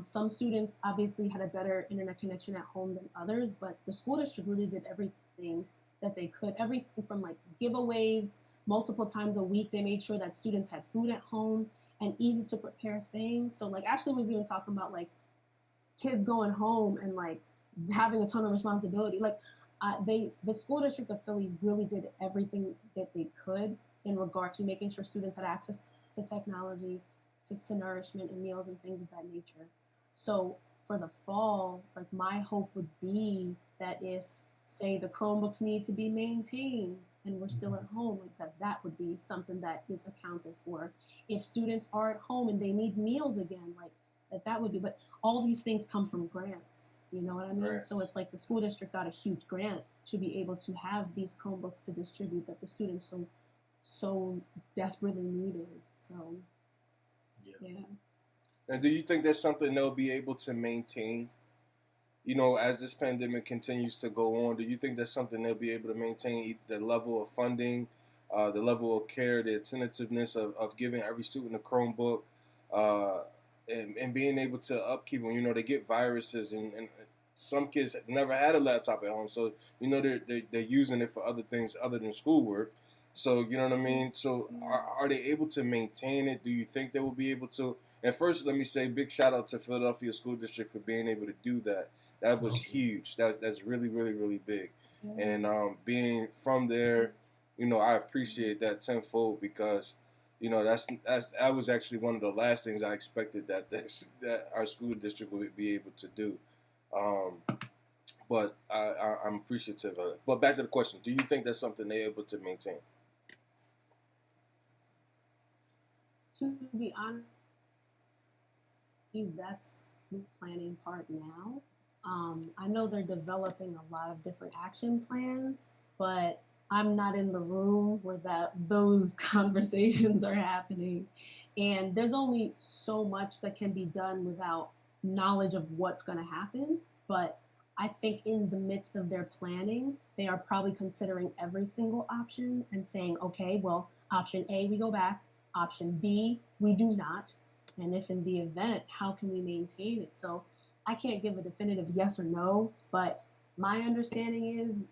Some students obviously had a better internet connection at home than others, but the school district really did everything that they could. Everything from like giveaways multiple times a week. They made sure that students had food at home and easy to prepare things. So like Ashley was even talking about like kids going home and like having a ton of responsibility. Like the school district of Philly really did everything that they could in regard to making sure students had access to technology, to nourishment and meals and things of that nature. So for the fall, like my hope would be that if, say, the Chromebooks need to be maintained and we're still at home, like that would be something that is accounted for. If students are at home and they need meals again, like that would be. But all these things come from grants. You know what I mean? Grants. So it's like the school district got a huge grant to be able to have these Chromebooks to distribute that the students so desperately needed. So yeah. And do you think that's something they'll be able to maintain? You know, as this pandemic continues to go on, do you think that's something they'll be able to maintain, the level of funding, the level of care, the attentiveness of giving every student a Chromebook, and being able to upkeep them? You know, they get viruses, and some kids never had a laptop at home, so you know they're using it for other things other than schoolwork. So you know what I mean. So are they able to maintain it? Do you think they will be able to? And first, let me say big shout out to Philadelphia School District for being able to do that. That was huge. That's really really really big. And being from there, you know, I appreciate that tenfold because you know that was actually one of the last things I expected that our school district would be able to do. But I'm appreciative of it. But back to the question: do you think that's something they're able to maintain? To be honest, that's the planning part now. I know they're developing a lot of different action plans, but I'm not in the room where those conversations are happening. And there's only so much that can be done without knowledge of what's going to happen. But I think in the midst of their planning, they are probably considering every single option and saying, okay, well, option A, we go back. Option B, we do not. And if in the event, how can we maintain it? So I can't give a definitive yes or no, but my understanding is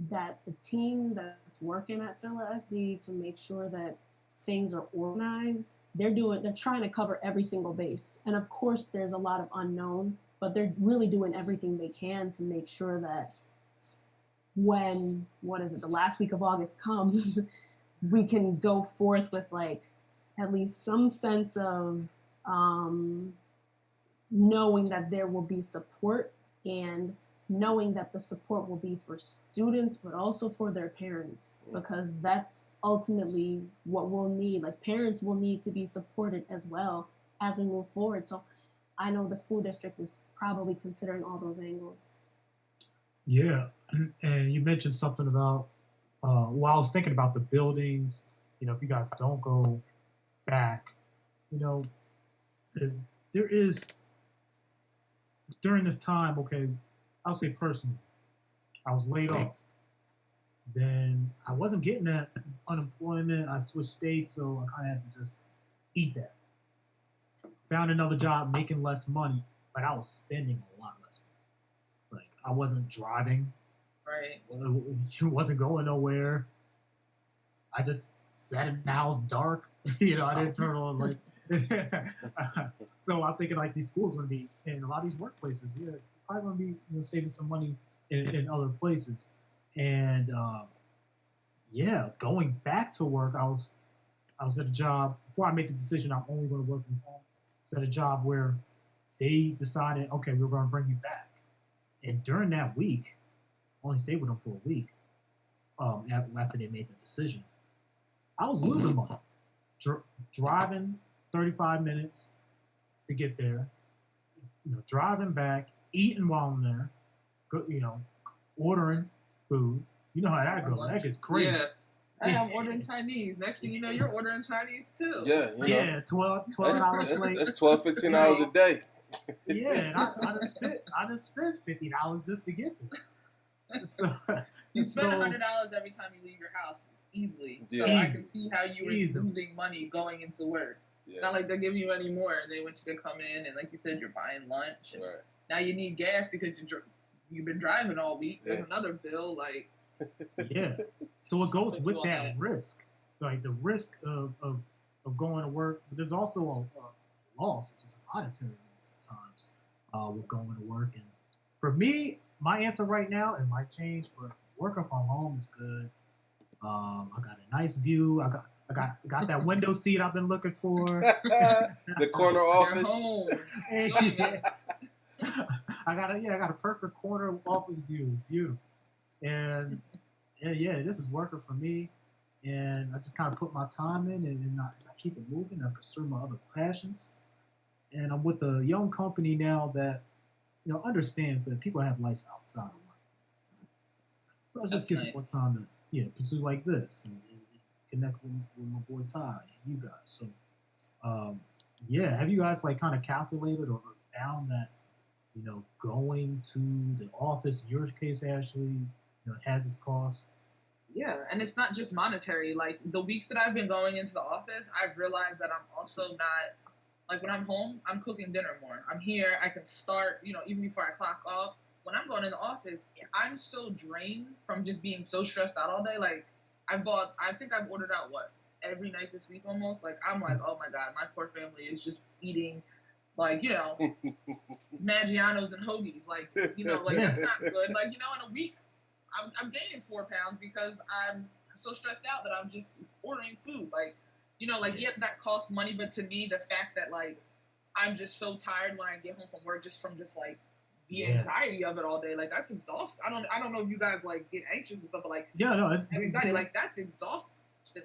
that the team that's working at Phila SD to make sure that things are organized, they're trying to cover every single base. And of course, there's a lot of unknown, but they're really doing everything they can to make sure that when, the last week of August comes, we can go forth with like at least some sense of knowing that there will be support and knowing that the support will be for students, but also for their parents, because that's ultimately what we'll need. Like parents will need to be supported as well as we move forward. So I know the school district is probably considering all those angles. Yeah, and you mentioned something about, well, I was thinking about the buildings, you know, if you guys don't go back, you know, there is, during this time, okay, I'll say personally, I was laid off. Then I wasn't getting that unemployment. I switched states, so I kind of had to just eat that. Found another job making less money, but I was spending a lot less money. Like, I wasn't driving. Right. It wasn't going nowhere. I just sat in the house dark. You know, I didn't turn on lights. So I'm thinking like these schools are going to be, and a lot of these workplaces, yeah, probably going to be, you know, saving some money in other places. And yeah, going back to work, I was at a job before I made the decision I'm only going to work from home. I was at a job where they decided, okay, we're going to bring you back. And during that week, I only stayed with them for a week. After they made the decision, I was losing money. Driving 35 minutes to get there, you know, driving back, eating while I'm there, you know, ordering food. You know how that goes. That gets crazy. Yeah. I'm ordering Chinese. Next thing you know, you're ordering Chinese too. Yeah, you know, Yeah, $12 plate. That's $12, $15 a day. Yeah, and I just spent $50 just to get there. So, You spend $100 every time you leave your house. easily. Yeah. So I can see how you were Easily. losing money going into work. Yeah. Not like they're giving you any more. They want you to come in and, like you said, you're buying lunch. And Right. now you need gas because you've been driving all week. There's Yeah. another bill. Like, Yeah. So it goes Put with you on that that. risk, like the risk of going to work. But there's also a loss, which is a monetary loss sometimes with going to work. And for me, my answer right now, it might change, but working from home is good. I got a nice view. I got that window seat I've been looking for. The corner you're office. home. Hey, Enjoyment. I got a perfect corner office view. It's beautiful. And yeah, this is working for me. And I just kind of put my time in and I keep it moving. I pursue my other passions. And I'm with a young company now that, understands that people have life outside of work. So it just That's gives me nice. more time to, pursue like this and connect with my boy Ty and you guys. So, have you guys like kind of calculated or found that, going to the office, in your case, Ashley, has its costs? Yeah, and it's not just monetary. Like, the weeks that I've been going into the office, I've realized that I'm also not, like, when I'm home, I'm cooking dinner more. I'm here, I can start, even before I clock off. When I'm going in the office, I'm so drained from just being so stressed out all day. Like, I think I've ordered out, every night this week almost. Like, I'm like, oh my God, my poor family is just eating, like, Maggiano's and hoagies. Like, that's not good. Like, in a week, I'm gaining 4 pounds because I'm so stressed out that I'm just ordering food. Like, that costs money, but to me, the fact that, like, I'm just so tired when I get home from work just from like the anxiety of it all day, like, that's exhausting. I don't know if you guys like get anxious and stuff, but like, it's anxiety, like, that's exhausting.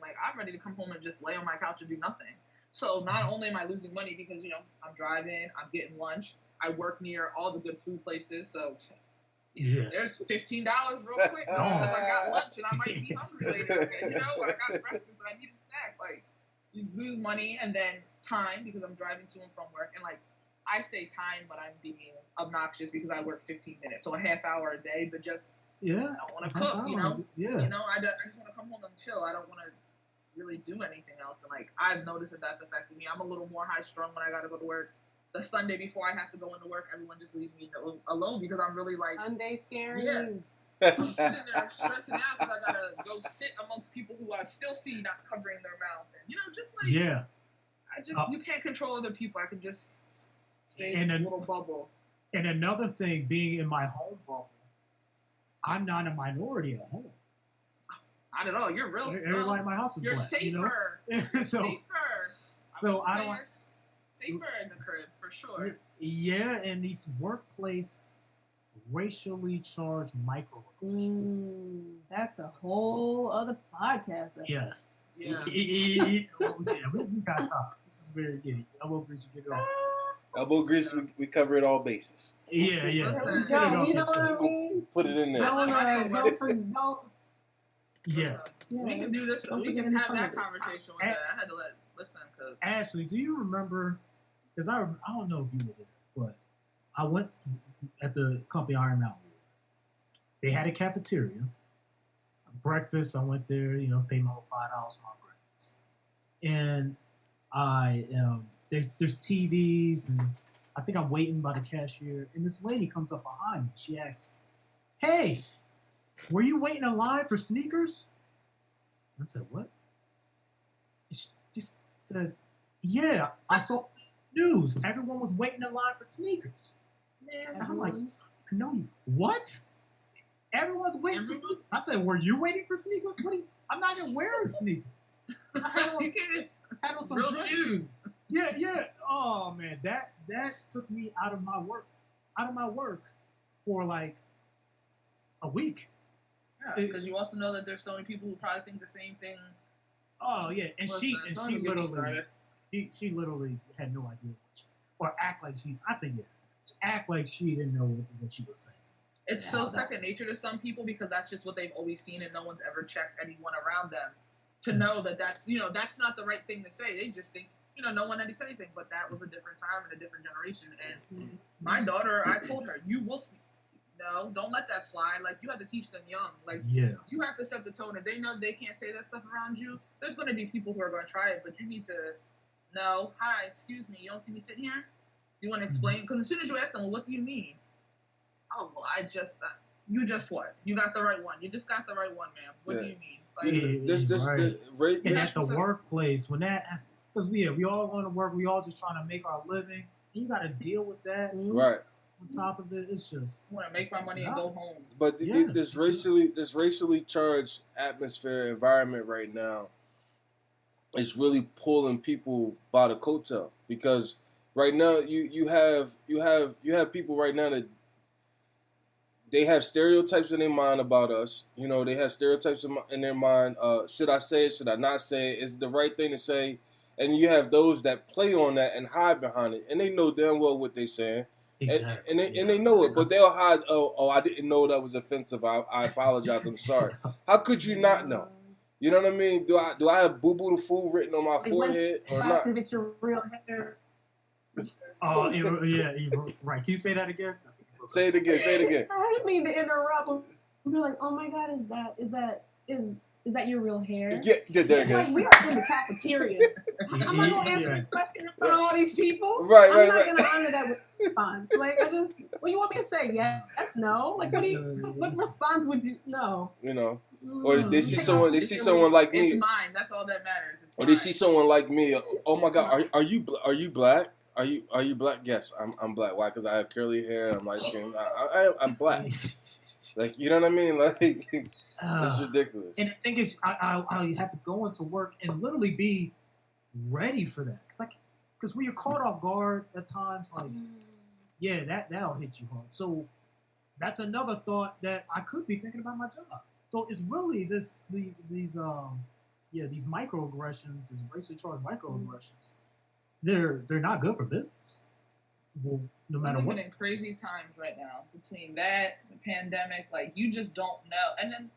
Like, I'm ready to come home and just lay on my couch and do nothing. So not only am I losing money because I'm driving, I'm getting lunch, I work near all the good food places, so there's $15 real quick because I got lunch and I might be hungry later again. I got breakfast and I need a snack. Like, you lose money and then time because I'm driving to and from work. And, like, I say time, but I'm being obnoxious because I work 15 minutes, so a half hour a day. But just I don't want to cook. I just want to come home and chill. I don't want to really do anything else. And, like, I've noticed that that's affected me. I'm a little more high strung when I got to go to work. The Sunday before I have to go into work, everyone just leaves me alone because I'm really like Sunday scaries. Yeah. I'm sitting there stressing out because I gotta go sit amongst people who I still see not covering their mouth, and just like I just you can't control other people. I can just stay in this little bubble. And another thing, being in my home bubble, I'm not a minority at home. Not at all. You're real. Everybody in my house is you're black. Safer. So I don't. Safer in the crib for sure. Yeah, and these workplace racially charged microaggressions. That's a whole other podcast. Yes. Yeah. We got time. This is very good. Elbow grease, get it off. Elbow grease, we cover it all bases. Yeah. Listen, You know what I mean? Put it in there. Don't. Yeah. We can do this. We can have that conversation with that. I had to listen because Ashley, do you remember? Because I don't know if you were there, but I went at the company Iron Mountain. They had a cafeteria. Breakfast, I went there, paid my $5 for my breakfast. And there's TVs, and I think I'm waiting by the cashier, and this lady comes up behind me. She asks, "Hey, were you waiting in line for sneakers?" I said, "What?" She just said, "Yeah, I saw news. Everyone was waiting in line for sneakers." And I'm like, "No, what? Everyone's waiting for sneakers?" I said, "Were you waiting for sneakers? I'm not even wearing sneakers. I had on some real dress shoes. Yeah. Oh man, that took me out of my work for like a week. Yeah, because you also know that there's so many people who probably think the same thing. Oh yeah, and she literally had no idea or act like she didn't know what she was saying. It's so second nature to some people because that's just what they've always seen, and no one's ever checked anyone around them to know that that's not the right thing to say. They just think no one had to say anything, but that was a different time and a different generation. And my daughter, I told her, you will speak. No, No, don't let that slide. Like, you have to teach them young. Like, Yeah. you have to set the tone. If they know they can't say that stuff around you, there's going to be people who are going to try it, but you need to know, hi, excuse me, you don't see me sitting here? Do you want to explain? Because as soon as you ask them, well, what do you mean? Oh, well, you just what? You got the right one. You just got the right one, ma'am. What do you mean? Like, Right. And at the So- workplace, when because we all going to work, we all just trying to make our living. You got to deal with that. Right. On top of it, it's just. I want to make my money and go home. But Yeah. this racially charged atmosphere environment right now is really pulling people by the coattail, because right now you have people right now that they have stereotypes in their mind about us. You know, they have stereotypes in their mind. Should I say it? Should I not say it? Is it the right thing to say? And you have those that play on that and hide behind it, and they know damn well what they're saying. Exactly. And they know it, but they'll hide. Oh, I didn't know that was offensive. I apologize. I'm sorry. How could you not know? You know what I mean? Do I have Boo Boo the Fool written on my forehead or not? If it's your real hair. Oh, yeah, right. Can you say that again? Say it again. Say it again. I didn't mean to interrupt. You're like, oh my God, is that your real hair? Yeah, there it It's like is. we are in the cafeteria. I'm not gonna answer the question in front of all these people. Right. I'm not gonna honor that with response. Like you want me to say yes, no? Like what response would you no? You know, or they see someone like It's me, mine. That's all that matters. or they see someone like me. Oh my God, are you black? Are you black? Yes, I'm black. Why? Because I have curly hair. I'm light skinned. I'm black. Like, you know what I mean? Like, it's ridiculous. And the thing is, I had to go into work and literally be ready for that. Because when you're caught off guard at times, like, yeah, that'll hit you hard. So that's another thought that I could be thinking about my job. So it's really these microaggressions, these racially charged microaggressions. They're not good for business. Well, no matter We're what. living in crazy times right now. Between that, the pandemic, like, you just don't know. And then,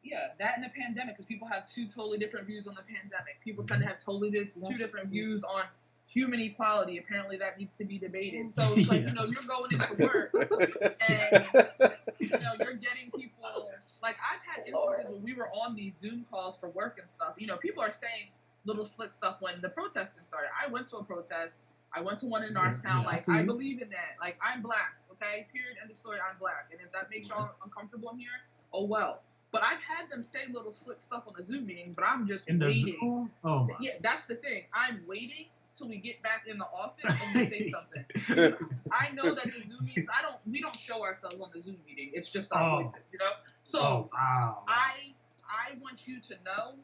yeah, that and the pandemic, because people have two totally different views on the pandemic. People tend to have two different views on human equality. Apparently, that needs to be debated. So it's like, you're going into work and, you're getting people. Like, I've had instances where we were on these Zoom calls for work and stuff. People are saying little slick stuff when the protesting started. I went to a protest. I went to one in Norristown. I believe in that. Like, I'm black, okay? Period, end of story, I'm black. And if that makes y'all uncomfortable in here, oh well. But I've had them say little slick stuff on a Zoom meeting, but I'm just waiting. Zoom? Oh my. Yeah, that's the thing. I'm waiting till we get back in the office and we say something. I know that the Zoom meetings, we don't show ourselves on the Zoom meeting. It's just our voices, So wow. I want you to know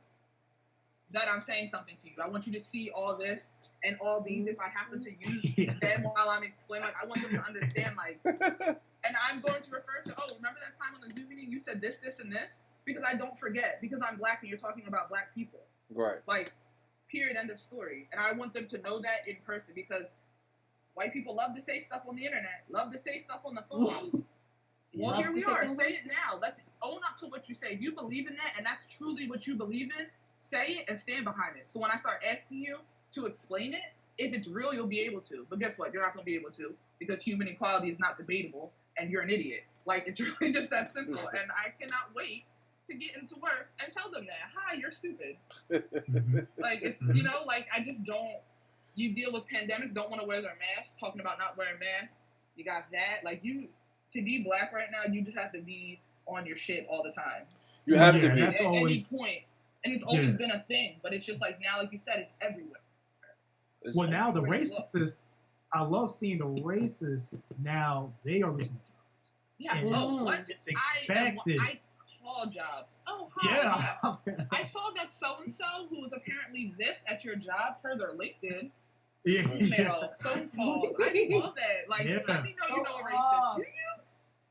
that I'm saying something to you. I want you to see all this and all these if I happen to use them while I'm explaining. Like, I want them to understand, like, and I'm going to refer to, remember that time on the Zoom meeting you said this, this, and this? Because I don't forget, because I'm black and you're talking about black people. Right. Like, period, end of story. And I want them to know that in person, because white people love to say stuff on the internet, love to say stuff on the phone. Well, here we are. Say it now. Let's own up to what you say. If you believe in that and that's truly what you believe in, say it and stand behind it. So when I start asking you to explain it, if it's real, you'll be able to. But guess what? You're not going to be able to, because human equality is not debatable and you're an idiot. Like, it's really just that simple. And I cannot wait to get into work and tell them that. Hi, you're stupid. Like, it's, I just don't. You deal with pandemic, don't want to wear their mask, talking about not wearing masks. You got that. Like, to be black right now, you just have to be on your shit all the time. You have to be. That's At always, any point. And it's always been a thing, but it's just like now, like you said, it's everywhere. Well, now the racists, I love seeing the racists now, they are losing jobs. Yeah. And what? it's expected. I call jobs. Oh, hi. Yeah. I saw that so-and-so who was apparently this at your job per their LinkedIn. Yeah. Email, phone call. I saw that. Like, let me know you know a racist. Do you?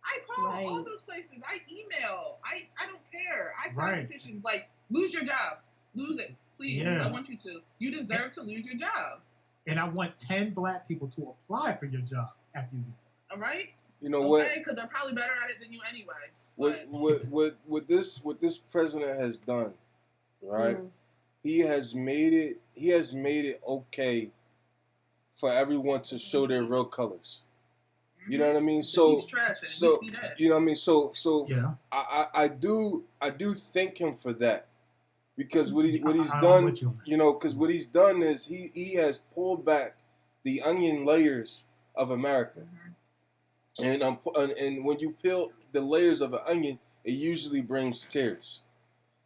I call all those places. I email. I don't care. I sign petitions. Like, lose your job. Lose it. Please. Yeah. I want you to. You deserve to lose your job. And I want 10 black people to apply for your job after you do that. All right? You know what? Because they're probably better at it than you anyway. What this president has done, right? He has made it okay for everyone to show their real colors. You know what I mean? He's So trash, and so we see that. you know what I mean? So Yeah. I do thank him for that. Because what he's I'm done, with you on that. you know, because what he's done is he has pulled back the onion layers of America, and when you peel the layers of an onion, it usually brings tears.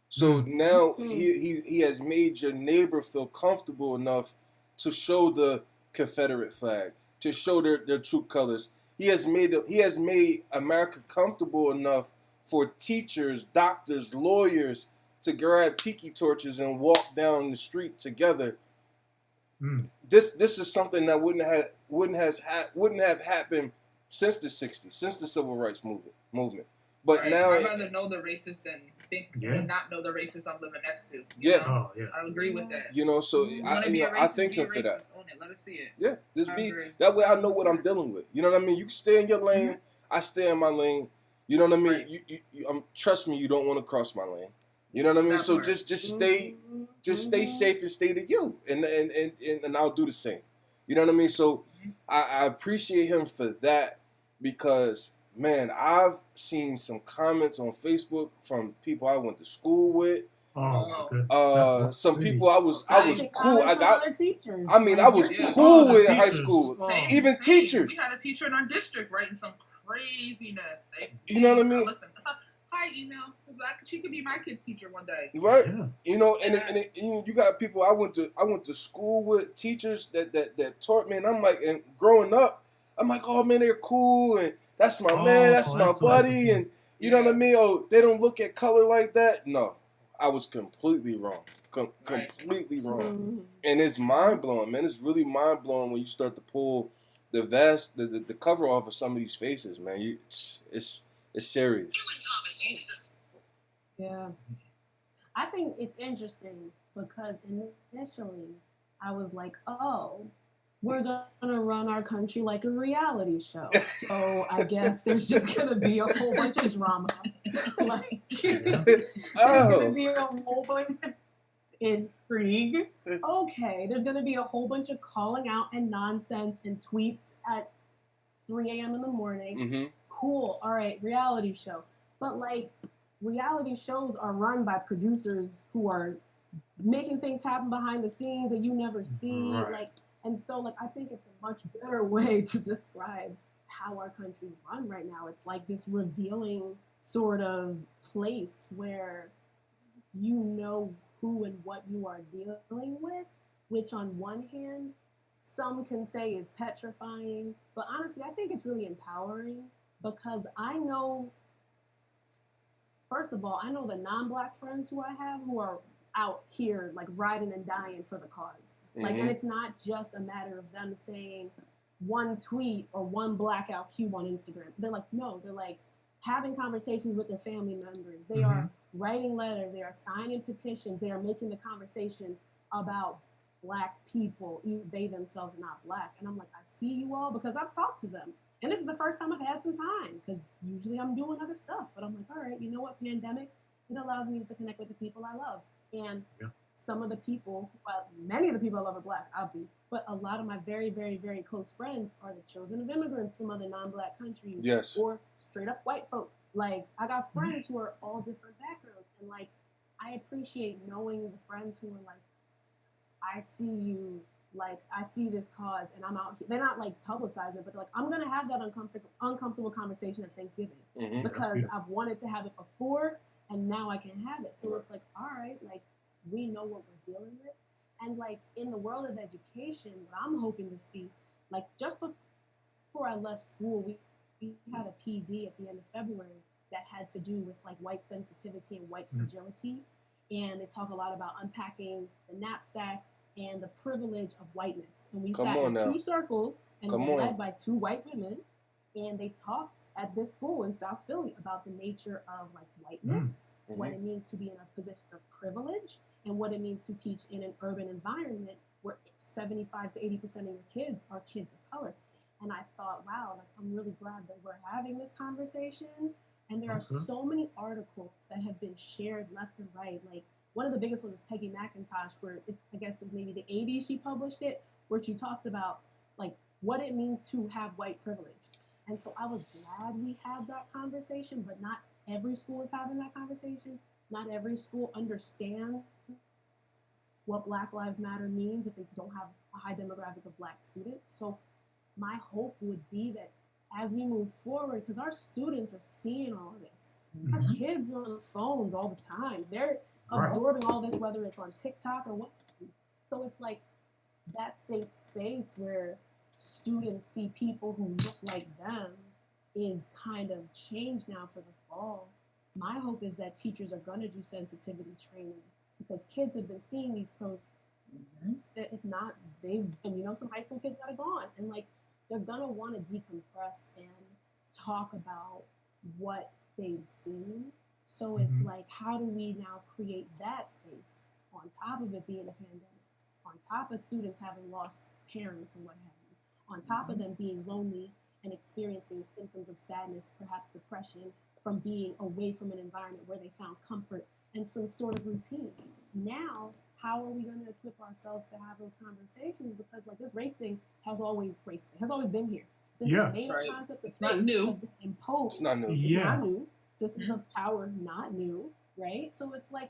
So now he has made your neighbor feel comfortable enough to show the Confederate flag, to show their true colors. He has made America comfortable enough for teachers, doctors, lawyers to grab tiki torches and walk down the street together. This is something that wouldn't have happened since the '60s, since the Civil Rights movement. But now I'd rather know the racist than not know the racist I'm living next to. You know? Oh, yeah. I agree with that. You know, so I thank him for that. Own it. Let us see it. Yeah, just I be agree. that way. I know what I'm dealing with. You know what I mean? You can stay in your lane. I stay in my lane. You know what I mean? Right. You trust me. You don't want to cross my lane. You know what I mean? That So part. stay safe and stay to you, and I'll do the same. You know what I mean? So I appreciate him for that, because man, I've seen some comments on Facebook from people I went to school with. Oh, okay. Some people I was think cool. I got. other teachers. I mean, I was Yeah. cool with in teachers. high school. Same, Even same. teachers. We had a teacher in our district writing some craziness. You know what I mean? Listen, hi, email. She could be my kid's teacher one day. Right? Yeah. You know, you got people I went to school with, teachers that taught me, and I'm like, and growing up, I'm like, oh man, they're cool, and that's my man, that's my buddy, and you know what I mean? Oh, they don't look at color like that. No, I was completely wrong. Completely wrong. And it's mind blowing, man. It's really mind blowing when you start to pull the cover off of some of these faces, man. It's serious. Yeah. I think it's interesting because initially I was like, oh, we're going to run our country like a reality show. So I guess there's just going to be a whole bunch of drama. Like, there's going to be a whole bunch of intrigue. Okay, there's going to be a whole bunch of calling out and nonsense and tweets at 3 a.m. in the morning. Cool. All right, reality show. But like, reality shows are run by producers who are making things happen behind the scenes that you never see. Right. Like, and so like, I think it's a much better way to describe how our country's run right now. It's like this revealing sort of place where you know who and what you are dealing with, which on one hand, some can say is petrifying, but honestly, I think it's really empowering, because I know, first of all, I know the non-Black friends who I have who are out here like riding and dying for the cause. Like, and it's not just a matter of them saying one tweet or one blackout cube on Instagram. They're like, no, they're like having conversations with their family members. They are writing letters. They are signing petitions. They are making the conversation about Black people. Even they themselves are not Black. And I'm like, I see you all, because I've talked to them. And this is the first time I've had some time, because usually I'm doing other stuff. But I'm like, all right, you know what? Pandemic, it allows me to connect with the people I love. And some of the people, well, many of the people I love are Black, obviously, but a lot of my very, very, very close friends are the children of immigrants from other non-Black countries, or straight up white folks. Like, I got friends who are all different backgrounds, and like, I appreciate knowing the friends who are like, I see you, like, I see this cause, and I'm out here. They're not like publicizing it, but they're like, I'm gonna have that uncomfortable conversation at Thanksgiving because I've wanted to have it before, and now I can have it. So it's like, all right, like, we know what we're dealing with. And like, in the world of education, what I'm hoping to see, like, just before I left school, we had a PD at the end of February that had to do with like white sensitivity and white fragility. And they talk a lot about unpacking the knapsack and the privilege of whiteness. And we sat in two circles and were led by two white women. And they talked at this school in South Philly about the nature of like whiteness, what it means to be in a position of privilege, and what it means to teach in an urban environment where 75 to 80% of your kids are kids of color. And I thought, wow, like, I'm really glad that we're having this conversation. And there are so many articles that have been shared left and right. Like, one of the biggest ones is Peggy McIntosh, where I guess it was maybe the 80s she published it, where she talks about like what it means to have white privilege. And so I was glad we had that conversation, but not every school is having that conversation. Not every school understands what Black Lives Matter means if they don't have a high demographic of Black students. So my hope would be that as we move forward, because our students are seeing all of this, our kids are on the phones all the time. They're absorbing all this, whether it's on TikTok or what. So it's like that safe space where students see people who look like them is kind of changed now for the fall. My hope is that teachers are going to do sensitivity training because kids have been seeing these programs that if not, they've, and you know, some high school kids that are gone, and like they're going to want to decompress and talk about what they've seen. So it's like, how do we now create that space on top of it being a pandemic, on top of students having lost parents and what have you, on top of them being lonely and experiencing symptoms of sadness, perhaps depression, from being away from an environment where they found comfort and some sort of routine. Now, how are we going to equip ourselves to have those conversations? Because like this race thing has always been here. Since the main concept of race has been imposed. It's not new. It's not new. Systems of power, not new, right? So it's like,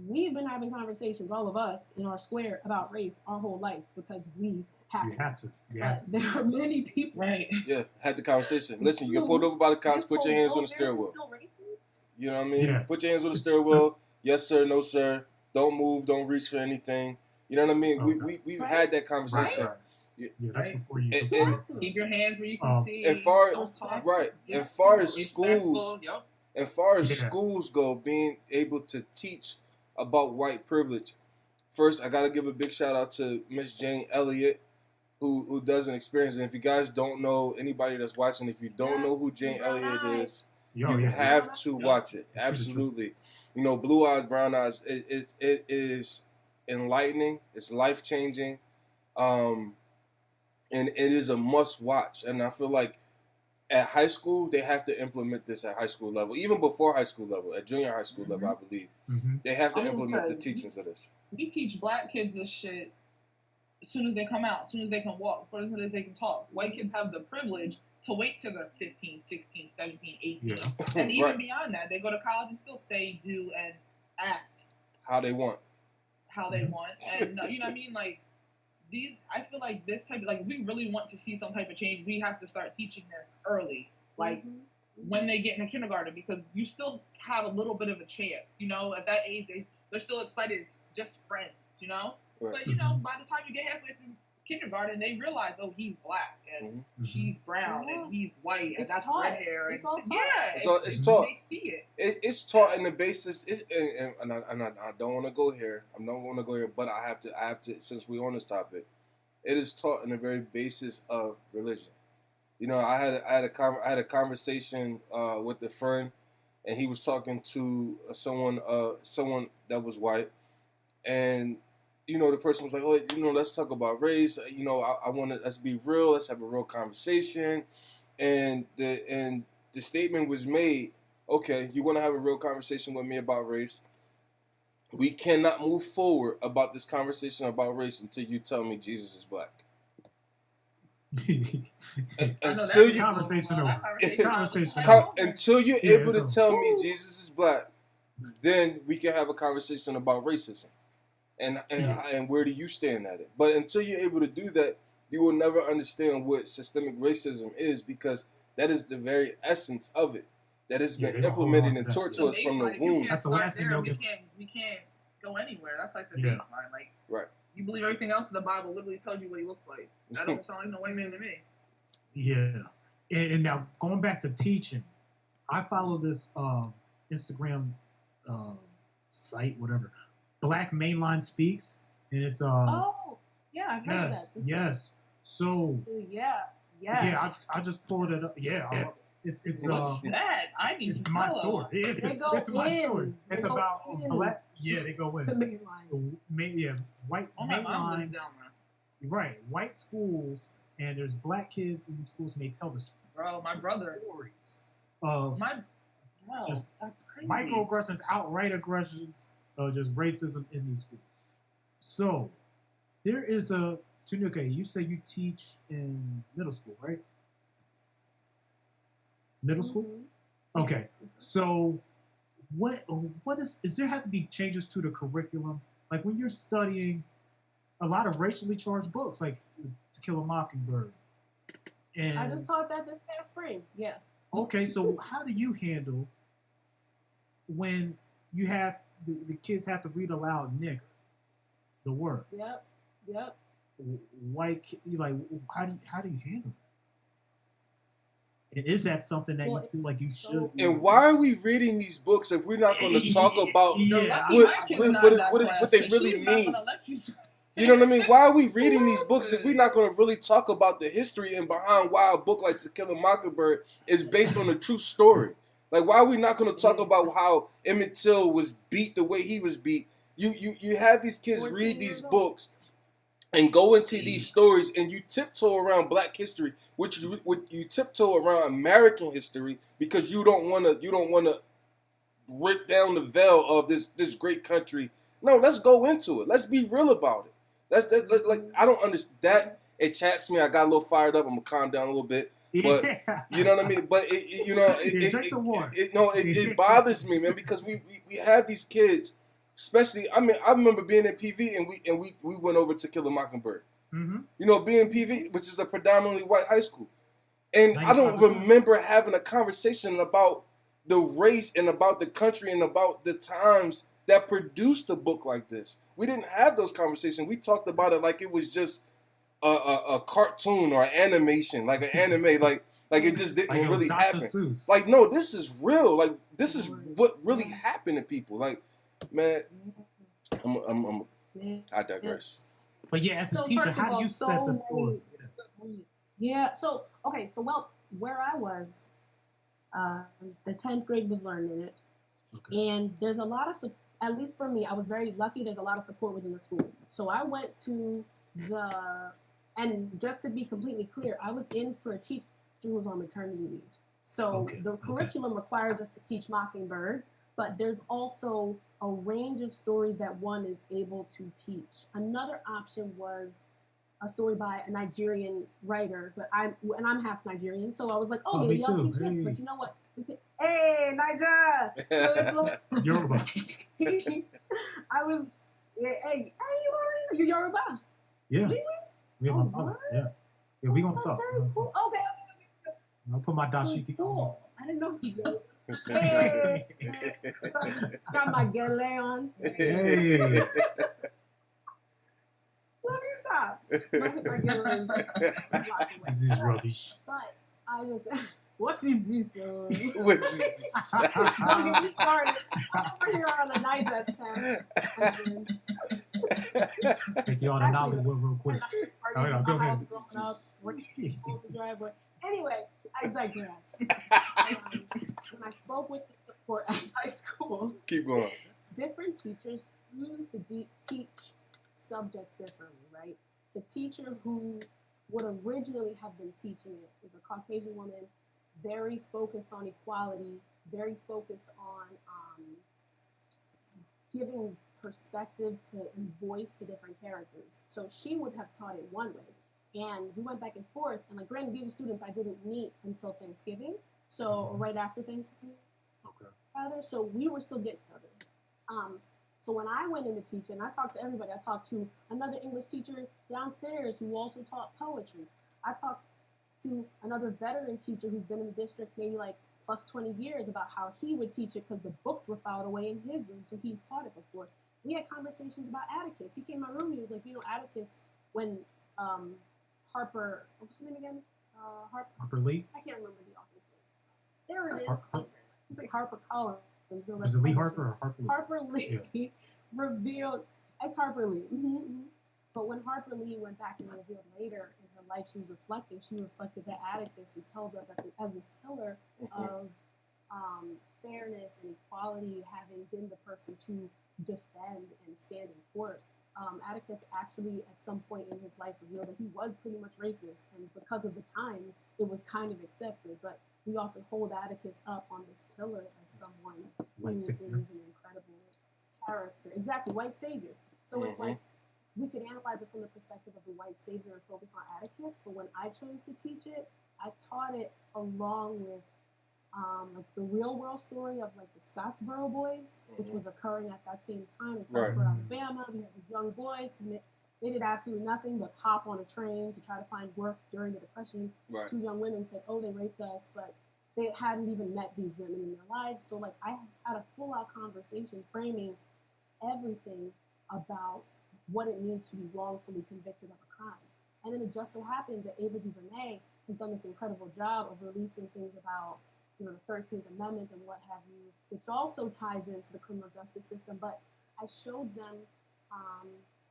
we've been having conversations, all of us in our square, about race our whole life because we have to. There are many people. Right. Yeah, had the conversation. Listen, you get pulled over by the cops, put your hands on the steering wheel. You know what I mean? Yeah. Put your hands on the steering wheel. Yes, sir. No, sir. Don't move. Don't reach for anything. You know what I mean? We've had that conversation. Right. Yeah, that's before you. Keep your hands where you can see. And far as schools, and far as schools go, being able to teach about white privilege. First, I gotta give a big shout out to Miss Jane Elliott, who doesn't experience it. And if you guys don't know, anybody that's watching, if you don't know who Jane Elliott is, you have to watch it. Absolutely. You know, Blue Eyes, Brown Eyes, it is enlightening. It's life changing. And it is a must watch. And I feel like at high school, they have to implement this at high school level, even before high school level, at junior high school level, I believe. They have to implement the teachings of this. We teach Black kids this shit as soon as they come out, as soon as they can walk, as soon as they can talk. White kids have the privilege to wait till they're 15, 16, 17, 18. Yeah. And even beyond that, they go to college and still say, do, and act. How they want. And you know what I mean? Like, I feel like this type of, like, if we really want to see some type of change, we have to start teaching this early. Like, when they get into kindergarten, because you still have a little bit of a chance, you know? At that age, they're still excited. It's just friends, you know? Right. But, you know, by the time you get halfway through kindergarten, they realize, oh, he's Black, and she's brown, and he's white, and that's red hair. It's all taught. Yeah, it's taught. They see it. It's taught in the basis. And I don't want to go here. I'm not going to go here, but I have to. Since we're on this topic, it is taught in the very basis of religion. You know, I had a conversation with a friend, and he was talking to someone that was white, and you know, the person was like, oh, you know, let's talk about race. You know, I want to, let's be real. Let's have a real conversation. And the statement was made, okay, you want to have a real conversation with me about race? We cannot move forward about this conversation about race until you tell me Jesus is Black. Until you're able to tell me Jesus is Black, then we can have a conversation about racism. And where do you stand at it? But until you're able to do that, you will never understand what systemic racism is, because that is the very essence of it that has been implemented and taught to us from the womb. That's the last thing we can't go anywhere. That's like the baseline. Like, you believe everything else in the Bible literally tells you what he looks like. That don't sound like no white man to me. Yeah. And now going back to teaching, I follow this Instagram site, whatever. Black Mainline Speaks, and it's oh yeah, I've heard of that. Yes. So I just pulled it up. Yeah, it's what's that? I need it's my story. It's my story. It's about Black. Yeah, they go in. The Mainline. White Mainline. Right, white schools, and there's Black kids in the schools, and they tell the my brother stories of just that's crazy. Microaggressions, outright aggressions. Just racism in these schools. So, there is a Tinuke. You say you teach in middle school, right? Middle school? Mhm. Okay. Yes. So what is there have to be changes to the curriculum? Like when you're studying a lot of racially charged books, like To Kill a Mockingbird. And I just taught that this past spring. Yeah. okay, so how do you handle when you have the kids have to read aloud nigger, the word? Yep. Yep. You like how do you handle it? And is that something that Well, you feel it's like you so should? And why are we reading these books if we're not going to talk about You're Yeah, lucky what my kid's what not what, in that what, class, what they 'cause really she's not mean? gonna let you. You know what I mean? Why are we reading these books if Listen. we're not going to really talk about the history and behind why a book like To Kill a Mockingbird is based on a true story? Like, why are we not going to talk about how Emmett Till was beat the way he was beat? You have these kids 14 read these years old. books and go into these stories, and you tiptoe around Black history, which you tiptoe around American history because you don't want to break down the veil of this great country. No, let's go into it. Let's be real about it. Like I don't understand that. It chaps me. I got a little fired up. I'm gonna calm down a little bit. But you know what I mean. But Drink some water. It bothers me, man, because we have these kids, especially. I mean, I remember being in PV and we went over To Kill a Mockingbird. Mm-hmm. You know, being PV, which is a predominantly white high school, and I don't 95%. remember having a conversation about the race and about the country and about the times that produced a book like this. We didn't have those conversations. We talked about it like it was just a cartoon or an animation, like an anime, like it just didn't Like it was really Dr. happen. Seuss. Like, no, this is real. Like, this is what really happened to people. Like, man, I digress. But yeah, as a So teacher, first of how do all, you set the story? Yeah. So okay. So well, where I was, the 10th grade was learned in it, Okay. and there's a lot of at least for me, I was very lucky. There's a lot of support within the school. So I went to and just to be completely clear, I was in for a teacher who was on maternity leave. So the curriculum requires us to teach Mockingbird, but there's also a range of stories that one is able to teach. Another option was a story by a Nigerian writer, but I'm half Nigerian, so I was like, oh, maybe I'll teach this. But you know what? We could, hey, Niger! Yoruba. I was, hey, you Yoruba? Yeah. Really? Yeah, Oh, my mother. word? Yeah. Yeah, we gonna That's talk. very cool. Okay. I'll put my dashiki on. Cool. I didn't know you did. Hey, got my gele on. Hey. Let me stop. My gele is blocked away. This is rubbish. But I was, what is this? What is this? Don't get me started. I'm over here on a night that's time. Take you on a Nollywood real quick. Go ahead. Growing up, working on the driveway. Anyway, I digress. When I spoke with the support at my school, Keep going. different teachers choose to teach subjects differently, right? The teacher who would originally have been teaching it is a Caucasian woman, very focused on equality, very focused on giving perspective to and voice to different characters. So she would have taught it one way. And we went back and forth. And like, granted, these are students I didn't meet until Thanksgiving. So right after Thanksgiving. Okay. Rather, so we were still getting other. So when I went into teaching, I talked to everybody. I talked to another English teacher downstairs who also taught poetry. I talked to another veteran teacher who's been in the district maybe like plus 20 years about how he would teach it because the books were filed away in his room, so he's taught it before. We had conversations about Atticus. He came in my room, he was like, you know, Atticus, when Harper, what was his name again? Harper Lee? I can't remember the author's name. There it is. It's like Harper Collins. Was it Lee Harper or Harper Lee? Harper Lee revealed, it's Harper Lee. But when Harper Lee went back and revealed later in her life, she reflected that Atticus was held up as this pillar of fairness and equality, having been the person to defend and stand in court. Atticus actually, at some point in his life, revealed that he was pretty much racist, and because of the times, it was kind of accepted. But we often hold Atticus up on this pillar as someone who is an incredible character. Exactly, white savior. So it's like, we could analyze it from the perspective of the white savior and focus on Atticus, but when I chose to teach it, I taught it along with like the real world story of like the Scottsboro boys, which Mhm. was occurring at that same time in Right. Scottsboro, Alabama. We had these young boys commit. They did absolutely nothing but hop on a train to try to find work during the Depression. Right. Two young women said, "Oh, they raped us," but they hadn't even met these women in their lives. So like I had a full out conversation framing everything about what it means to be wrongfully convicted of a crime. And then it just so happened that Ava DuVernay has done this incredible job of releasing things about, you know, the 13th Amendment and what have you, which also ties into the criminal justice system. But I showed them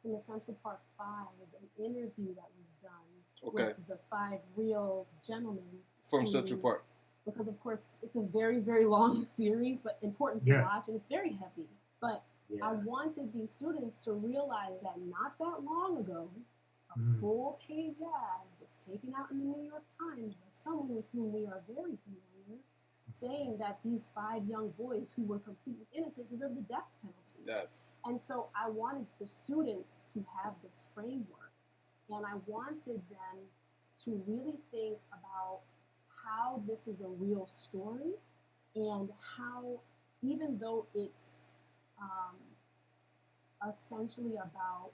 in the Central Park Five an interview that was done Okay. with the 5 real gentlemen From Central Park. because of course it's a very, very long series, but important to Yeah. watch, and it's very heavy. But Yeah. I wanted these students to realize that not that long ago, a Mm. full page ad was taken out in the New York Times by someone with whom we are very familiar, saying that these 5 young boys who were completely innocent deserved the death penalty. Death. And so I wanted the students to have this framework, and I wanted them to really think about how this is a real story and how, even though it's essentially about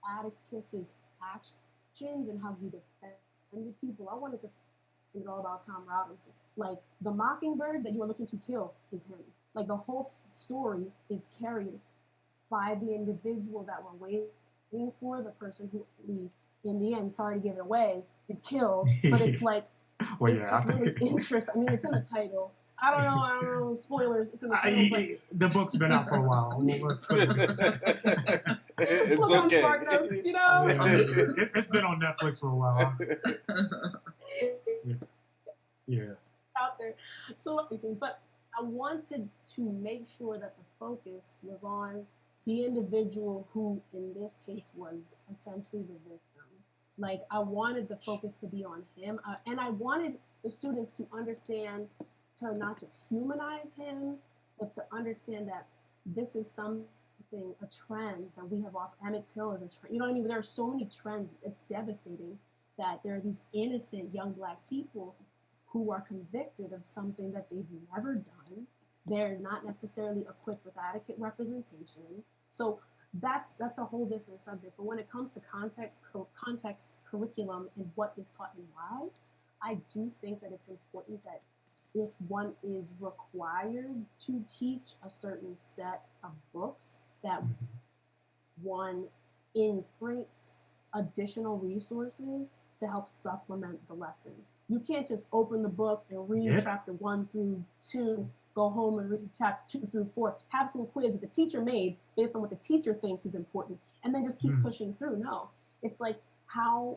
Atticus's actions and how he defended people, I wanted to think all about Tom Robinson. Like the mockingbird that you are looking to kill is him. Like the whole story is carried by the individual that we're waiting for, the person who we, in the end, sorry to give it away, is killed. But it's like, Well, it's yeah, just really interesting. I mean, it's in the title. I don't know, spoilers, it's in the title, but the book's been out for a while. Let's put it. It's look on okay. Spark Notes, you know? It's been on Netflix for a while. Yeah. Out there. So everything. But I wanted to make sure that the focus was on the individual who, in this case, was essentially the victim. Like, I wanted the focus to be on him. And I wanted the students to understand, to not just humanize him, but to understand that this is something, a trend that we have off. Emmett Till is a trend. You know what I mean? There are so many trends. It's devastating that there are these innocent young Black people who are convicted of something that they've never done. They're not necessarily equipped with adequate representation. So that's a whole different subject. But when it comes to context, curriculum, and what is taught and why, I do think that it's important that if one is required to teach a certain set of books, that one incorporates additional resources to help supplement the lesson. You can't just open the book and read chapter 1 through 2, go home and read chapter 2 through 4, have some quiz that the teacher made based on what the teacher thinks is important, and then just keep pushing through. No, it's like,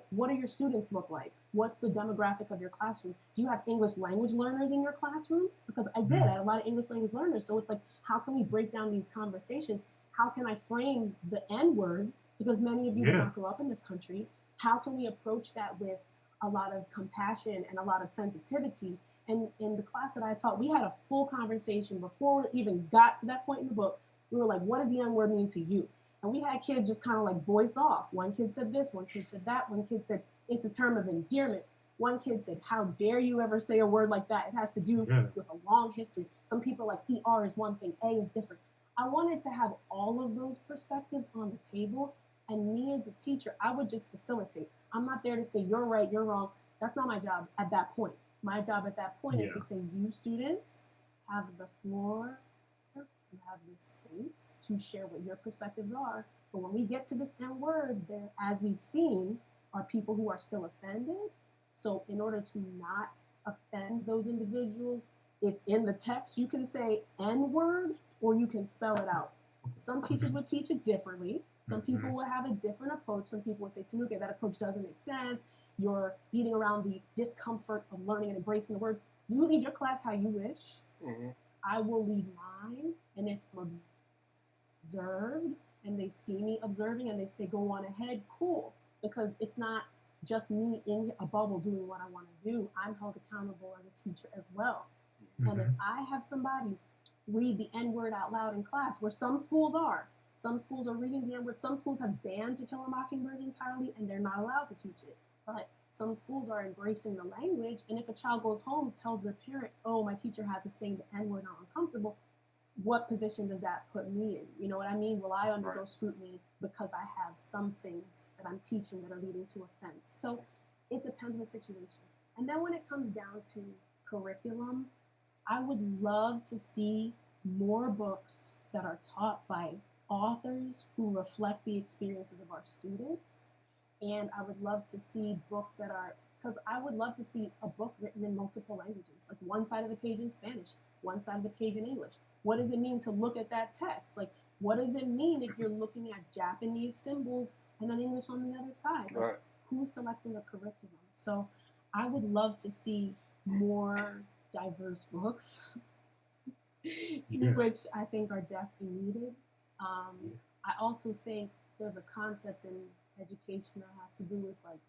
what do your students look like? What's the demographic of your classroom? Do you have English language learners in your classroom? Because I did. I had a lot of English language learners. So it's like, how can we break down these conversations? How can I frame the N word? Because many of you did not grow up in this country. How can we approach that with a lot of compassion and a lot of sensitivity? And in the class that I taught, we had a full conversation before we even got to that point in the book. We were like, what does the N word mean to you? And we had kids just kind of like voice off. One kid said this, one kid said that, one kid said it's a term of endearment. One kid said, how dare you ever say a word like that? It has to do with a long history. Some people like ER is one thing, A is different. I wanted to have all of those perspectives on the table. And me as the teacher, I would just facilitate. I'm not there to say, you're right, you're wrong. That's not my job at that point. My job at that point is to say, you students have the floor, you have this space to share what your perspectives are. But when we get to this N word, there, as we've seen, are people who are still offended. So in order to not offend those individuals, it's in the text. You can say N word or you can spell it out. Some teachers would teach it differently. Some people will have a different approach. Some people will say, Tinuke, that approach doesn't make sense. You're beating around the discomfort of learning and embracing the word. You lead your class how you wish. I will lead mine. And if I'm observed and they see me observing and they say, go on ahead, cool. Because it's not just me in a bubble doing what I want to do. I'm held accountable as a teacher as well. And if I have somebody read the N word out loud in class, where some schools are reading the N word, some schools have banned To Kill a Mockingbird entirely and they're not allowed to teach it. But some schools are embracing the language, and if a child goes home, tells the parent, "Oh, my teacher has us saying the N word, I'm uncomfortable," what position does that put me in? You know what I mean? Will I undergo scrutiny because I have some things that I'm teaching that are leading to offense? So it depends on the situation. And then when it comes down to curriculum, I would love to see more books that are taught by authors who reflect the experiences of our students. And I would love to see books that are, because I would love to see a book written in multiple languages, like one side of the page in Spanish, one side of the page in English. What does it mean to look at that text? Like, what does it mean if you're looking at Japanese symbols and then English on the other side? Like, Right. who's selecting the curriculum? So I would love to see more diverse books, which I think are definitely needed. I also think there's a concept in education that has to do with like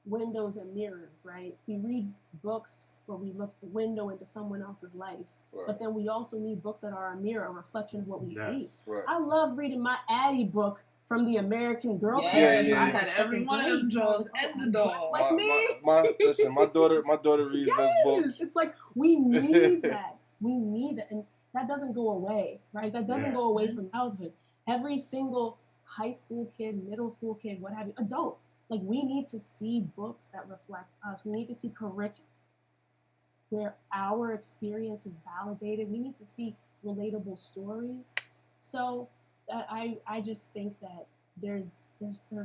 windows and mirrors, right? We read books where we look the window into someone else's life, Right. but then we also need books that are a mirror, a reflection of what we see. Right. I love reading my Addie book from the American Girl. Yes, Yeah, I yeah. had every one of them Jones and the dog. Like me. Listen, my daughter reads those books. It's like we need that. We need that, and that doesn't go away, right? That doesn't go away from childhood. Every single high school kid, middle school kid, what have you, adult, like we need to see books that reflect us. We need to see curriculum where our experience is validated. We need to see relatable stories. So I just think that there's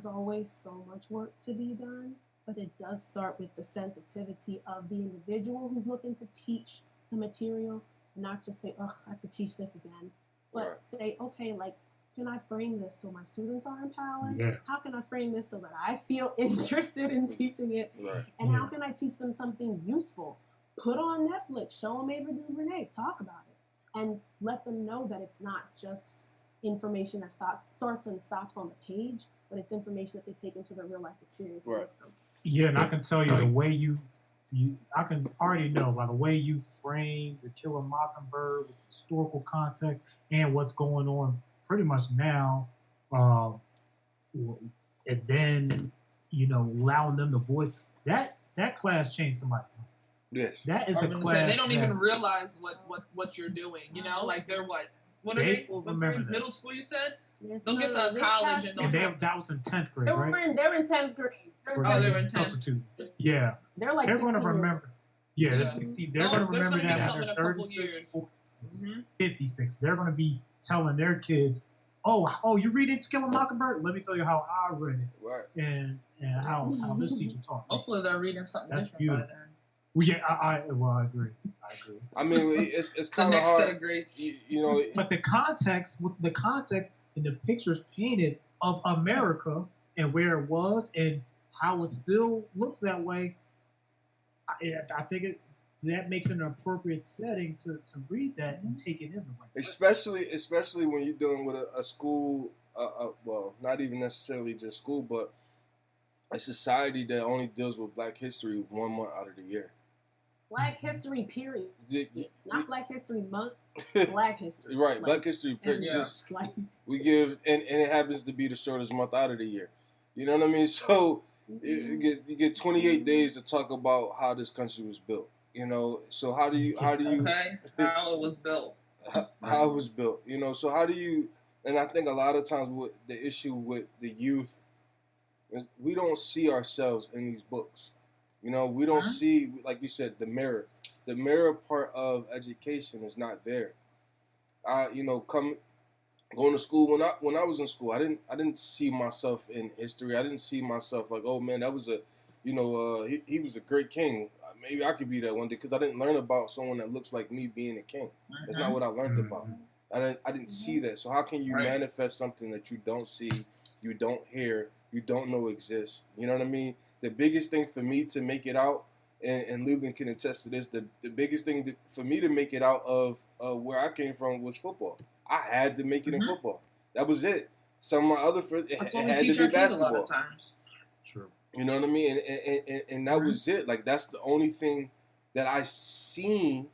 always so much work to be done, but it does start with the sensitivity of the individual who's looking to teach the material, not just say, "Oh, I have to teach this again," but Right. say, "Okay, like, can I frame this so my students are empowered? Yeah. How can I frame this so that I feel interested in teaching it? Right. And how can I teach them something useful? Put on Netflix, show them Ava DuVernay, talk about it, and let them know that it's not just information that starts and stops on the page, but it's information that they take into their real life experience. Right. With them. Yeah, and I can tell you the way you I can already know by the way you frame the Killer Mockingbird with historical context and what's going on pretty much now, and then allowing them to voice that class changed somebody's life. Yes. That is I a was gonna class say, they don't even that realize what you're doing. You know, like they're what are They they? will What remember grade? that. Middle school, you said? There's They'll get to this college past and they'll and year- that was in 10th grade, They're right? in 10th grade. They're in Oh, 10th they were grade. in 10th. Substitute. Yeah. They're like They're 16 going to years remember. Yeah, Yeah. they're 16. They're No, going to there's remember gonna be that something when in they're a couple 36, years. 46, Mhm. 56. They're going to be telling their kids, oh, you read it to Kill a Mockingbird? Let me tell you how I read it Right. and how this teacher taught me. Hopefully, they're reading something That's different beautiful. by then. Well, yeah, I agree. I mean, it's The kind of next set hard. of grades. You know, But the context and the pictures painted of America and where it was and how it still looks that way, I think that makes it an appropriate setting to read that and take it in the way. especially when you're dealing with a school, well, not even necessarily just school, but a society that only deals with Black history 1 month out of the year. Black History, period. You- Not Black History Month, Black History. Right, Like, Black History. Yeah. Just like, we give, and it happens to be the shortest month out of the year. You know what I mean? So you get 28 days to talk about how this country was built. You know, so how do you Okay, how it was built. how it was built? You know, so how do you? And I think a lot of times what the issue with the youth is we don't see ourselves in these books. You know, we don't see, like you said, the mirror. The mirror part of education is not there. Going to school when I was in school, I didn't see myself in history. I didn't see myself like, oh man, that was he was a great king. Maybe I could be that one day because I didn't learn about someone that looks like me being a king. That's not what I learned about. I didn't see that. So how can you manifest something that you don't see, you don't hear, you don't know exists? You know what I mean? The biggest thing for me to make it out, and Leland can attest to this, the biggest thing for me to make it out of where I came from was football. I had to make it in football. That was it. Some of my other friends, it had to be basketball. A lot of times. True. You know what I mean? And that was it. Like, that's the only thing that I seen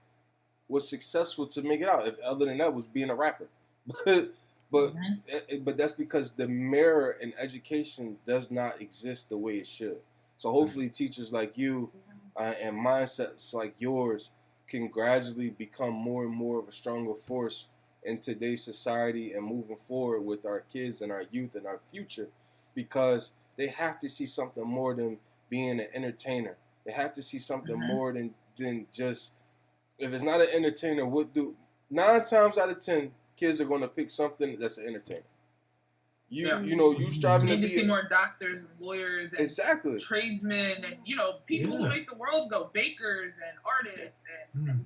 was successful to make it out. If other than that was being a rapper. But that's because the mirror in education does not exist the way it should. So hopefully teachers like you and mindsets like yours can gradually become more and more of a stronger force in today's society and moving forward with our kids and our youth and our future, because they have to see something more than being an entertainer. They have to see something more than just, if it's not an entertainer, what do 9 times out of 10 kids are going to pick something that's an entertainer. You striving You to need be to see more doctors and lawyers and tradesmen and people who make the world go, bakers and artists and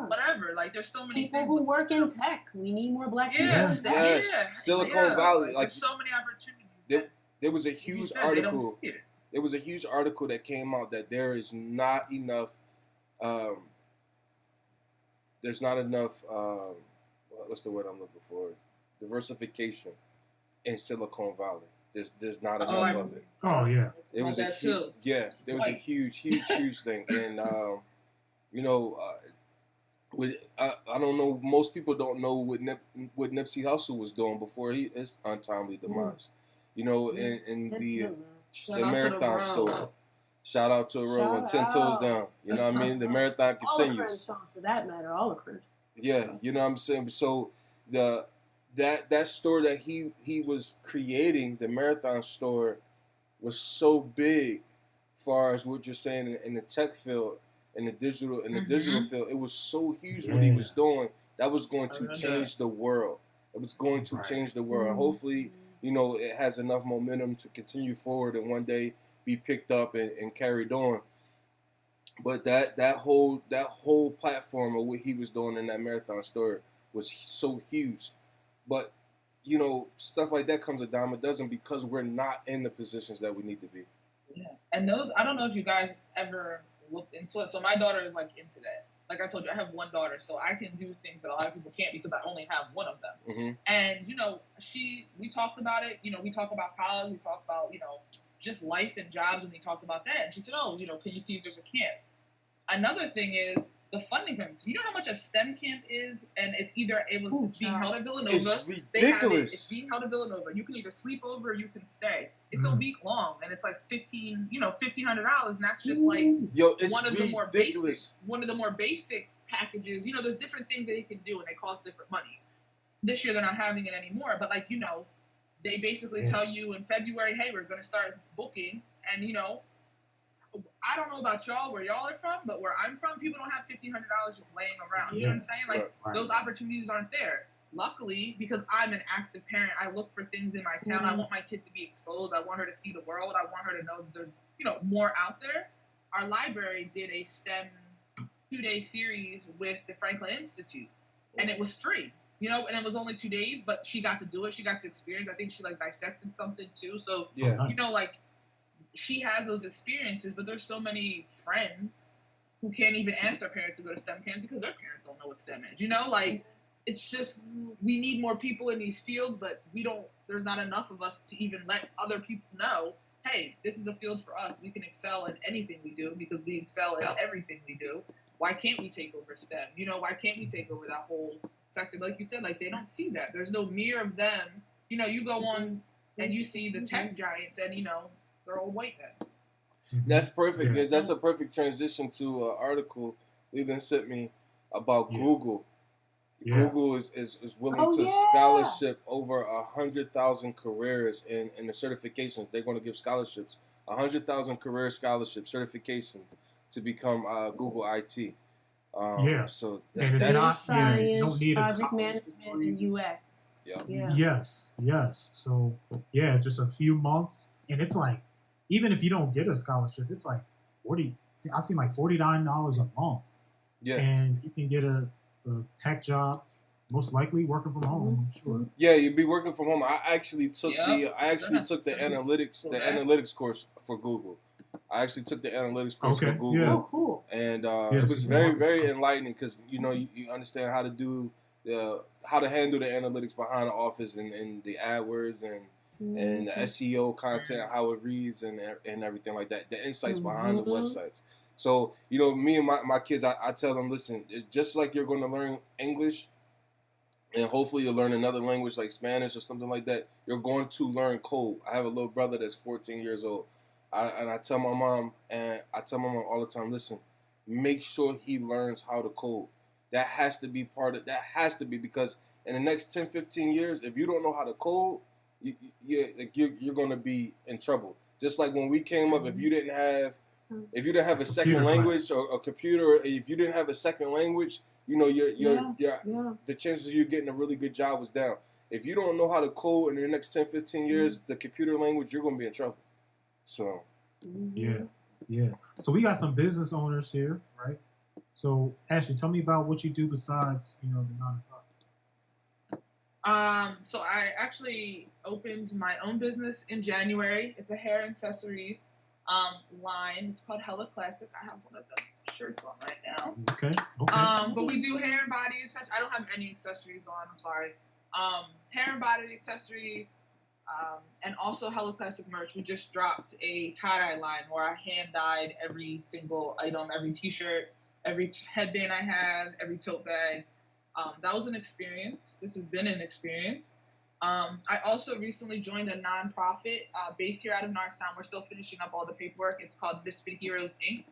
whatever. Like there's so many people things. who work in tech. We need more black people in tech. Silicon Valley. Like there's so many opportunities. There was a huge article. There was a huge article that came out that there is not enough. There's not enough. What's the word I'm looking for? Diversification in Silicon Valley. There's not enough of it. Oh yeah. It was a huge thing, and I don't know. Most people don't know what Nipsey Hussle was doing before his untimely demise. In the marathon store. Shout out to a real one, 10 toes down. You know what I mean? The marathon continues. All the Crenshaw, for that matter, all the Crenshaw. Yeah, you know what I'm saying? So that store that he was creating, the marathon store, was so big as far as what you're saying in the tech field, in the digital field. It was so huge what he was doing. That was going to change the world. It was going to change the world. Hopefully, it has enough momentum to continue forward and one day be picked up and carried on. But that whole platform of what he was doing in that marathon store was so huge. But stuff like that comes a dime a dozen because we're not in the positions that we need to be. Yeah, and those, I don't know if you guys ever looked into it. So my daughter is like into that. Like I told you, I have one daughter, so I can do things that a lot of people can't because I only have one of them. Mm-hmm. And we talked about it. We talk about college. We talk about just life and jobs, and we talked about that. And she said, "Oh, can you see if there's a camp?" Another thing is the funding camp. Do you know how much a STEM camp is? And it's either it's being held at Villanova. It's ridiculous. It's being held at Villanova. You can either sleep over or you can stay. It's a week long, and it's like $1,500, and that's just like one of the more basic packages. There's different things that you can do, and they cost different money. This year they're not having it anymore, but they basically tell you in February, hey, we're going to start booking, and I don't know about y'all, where y'all are from, but where I'm from, people don't have $1,500 just laying around. You know what I'm saying? Like, those opportunities aren't there. Luckily, because I'm an active parent, I look for things in my town. I want my kid to be exposed. I want her to see the world. I want her to know there's, more out there. Our library did a STEM 2-day series with the Franklin Institute, and it was free. And it was only 2 days, but she got to do it. She got to experience. I think she dissected something too. So, she has those experiences, but there's so many friends who can't even ask their parents to go to STEM camp because their parents don't know what STEM is. It's just, we need more people in these fields, but there's not enough of us to even let other people know, hey, this is a field for us. We can excel in anything we do because we excel in everything we do. Why can't we take over STEM? Why can't we take over that whole sector? Like you said, they don't see that. There's no mirror of them. You go on and you see the tech giants and, they're all white men. That's perfect, because that's a perfect transition to an article Leland sent me about Google. Yeah. Google is willing to scholarship over 100,000 careers in the certifications. They're going to give scholarships, 100,000 career scholarship certification to become Google IT. So that's not science, don't need project management, and UX. Yeah. Yes. So just a few months, and it's like, even if you don't get a scholarship, it's like I see like $49 a month. Yeah. And you can get a tech job, most likely working from home, I'm sure. Yeah, you'd be working from home. I actually took the analytics course for Google. I actually took the analytics course for Google. Yeah. Oh, cool. And it was very, very enlightening because you understand how to do how to handle the analytics behind the office and the AdWords and the SEO content, how it reads and everything like that, the insights behind the websites. So, me and my kids, I tell them, listen, it's just like you're going to learn English and hopefully you'll learn another language like Spanish or something like that. You're going to learn code. I have a little brother that's 14 years old. I tell my mom all the time, listen, make sure he learns how to code. That has to be because in the next 10, 15 years, if you don't know how to code, you're going to be in trouble. Just like when we came up, if you didn't have a second language or a computer, or if you didn't have a second language, the chances of you getting a really good job was down. If you don't know how to code in the next 10, 15 years, the computer language, you're going to be in trouble. So, yeah. So we got some business owners here, right? So Ashley, tell me about what you do besides, the 9 to 5. So I actually opened my own business in January. It's a hair accessories line. It's called Hella Classic. I have one of the shirts on right now. Okay. But we do hair and body accessories. I don't have any accessories on. I'm sorry. Hair and body accessories. And also Hella Classic merch. We just dropped a tie-dye line where I hand-dyed every single item, every t-shirt, every headband I have, every tote bag. That was an experience. This has been an experience. I also recently joined a nonprofit based here out of Norristown. We're still finishing up all the paperwork. It's called Misfit Heroes, Inc.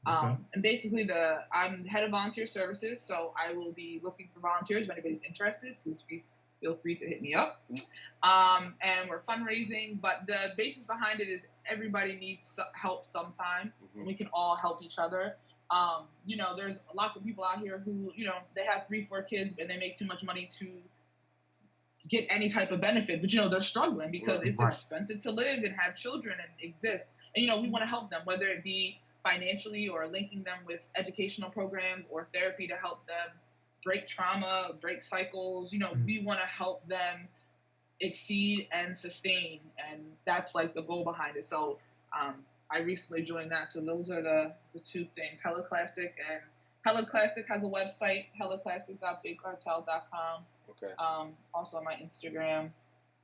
And basically, I'm head of volunteer services, so I will be looking for volunteers. If anybody's interested, please feel free to hit me up. And we're fundraising, but the basis behind it is everybody needs help sometime. And we can all help each other. There's lots of people out here who, they have 3-4 kids, and they make too much money to get any type of benefit. But, they're struggling because it's expensive to live and have children and exist. And, we want to help them, whether it be financially or linking them with educational programs or therapy to help them break trauma, break cycles. We want to help them exceed and sustain, and that's like the goal behind it. So I recently joined that. So those are the two things. Hella Classic, and Hella Classic has a website, hellaclassic.bigcartel.com. Okay. Also on my Instagram,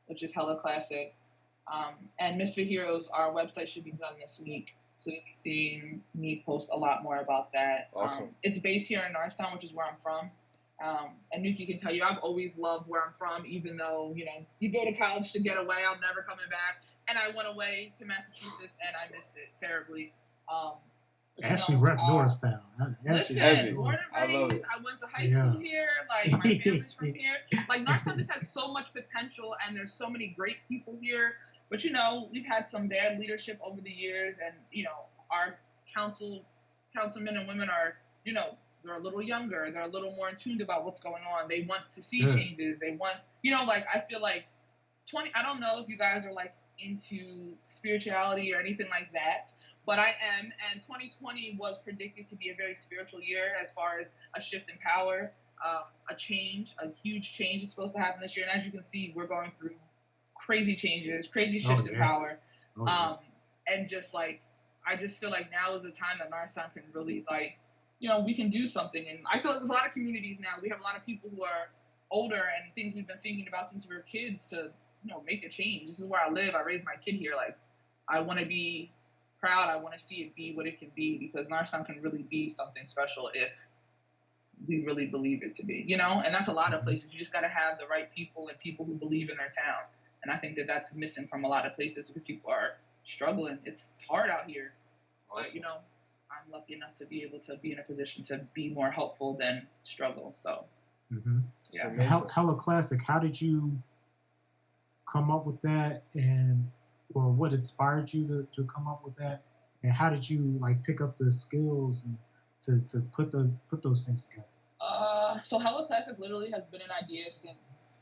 which is Hella Classic. And Misfit Heroes, our website should be done this week. So you'll be seeing me post a lot more about that. Awesome. It's based here in Norristown, which is where I'm from. And Nuki can tell you, I've always loved where I'm from, even though, you go to college to get away, I'm never coming back. And I went away to Massachusetts, and I missed it terribly. Ashley rep Norristown. Listen, born I and love raised, it. I went to high school here. Like, my family's from here. Like, Norristown just has so much potential, and there's so many great people here. But, we've had some bad leadership over the years, and, our councilmen and women are, they're a little younger. They're a little more in tune about what's going on. They want to see changes. They want, I feel like I don't know if you guys are like into spirituality or anything like that, but I am. And 2020 was predicted to be a very spiritual year as far as a shift in power, a huge change is supposed to happen this year. And as you can see, we're going through crazy changes, crazy shifts in power. And just like, I just feel like now is the time that Norristown can really we can do something. And I feel like there's a lot of communities now. We have a lot of people who are older and things we've been thinking about since we were kids to, make a change. This is where I live. I raised my kid here. Like, I want to be proud. I want to see it be what it can be, because Norristown can really be something special if we really believe it to be, and that's a lot of places. You just got to have the right people and people who believe in their town. And I think that that's missing from a lot of places because people are struggling. It's hard out here. Awesome. But, I'm lucky enough to be able to be in a position to be more helpful than struggle. So, yeah. Hella Classic, how did you come up with that, or what inspired you to come up with that, and how did you pick up the skills and to put those things together? So Hella Classic literally has been an idea since,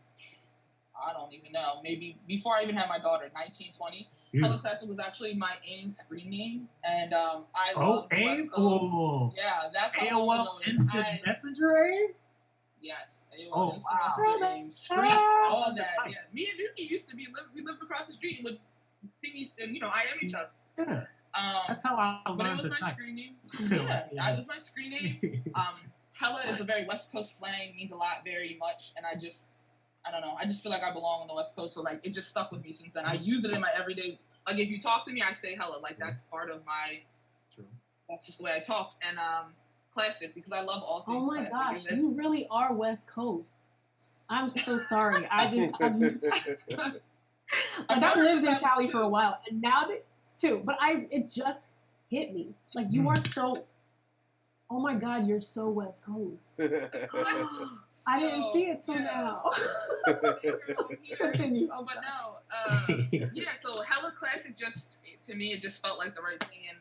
I don't even know, maybe before I even had my daughter, 1920. Hella Classic was actually my AIM screen name, and I love the West Coast. Yeah, that's how AOL Instant Messenger AIM? Yes, AOL Instant Messenger AIM, screen, all that. Yeah, me and Nuki used to we lived across the street and would ping, and IM each other. Yeah, that's how I learned to type. But it was my screen name. Yeah, it was my screen name. Hella is a very West Coast slang, means a lot, very much, and I don't know. I just feel like I belong on the West Coast, so it just stuck with me since then. I use it in my everyday. Like, if you talk to me, I say hella. Like, that's part of my. True. That's just the way I talk. And classic, because I love all things. Oh my classic. gosh, you really are West Coast. I'm so sorry. I lived in Cali for a while, and now that too. But it just hit me. Like you are so. Oh my God, you're so West Coast. I didn't see it till now. Continue. I'm But sorry. no, yeah. So Hella Classic just to me it just felt like the right thing, and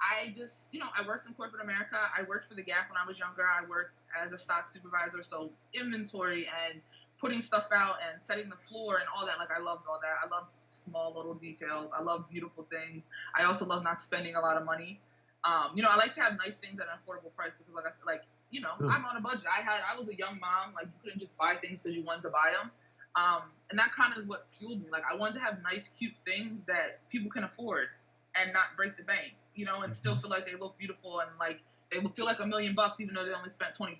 I just I worked in corporate America. I worked for the Gap when I was younger. I worked as a stock supervisor, so inventory and putting stuff out and setting the floor and all that. Like I loved all that. I loved small little details. I love beautiful things. I also love not spending a lot of money. I like to have nice things at an affordable price because, like I said, I'm on a budget. I was a young mom. Like, you couldn't just buy things because you wanted to buy them. And that kind of is what fueled me. Like, I wanted to have nice, cute things that people can afford and not break the bank, and still feel like they look beautiful and, like, they feel like $1 million even though they only spent $20,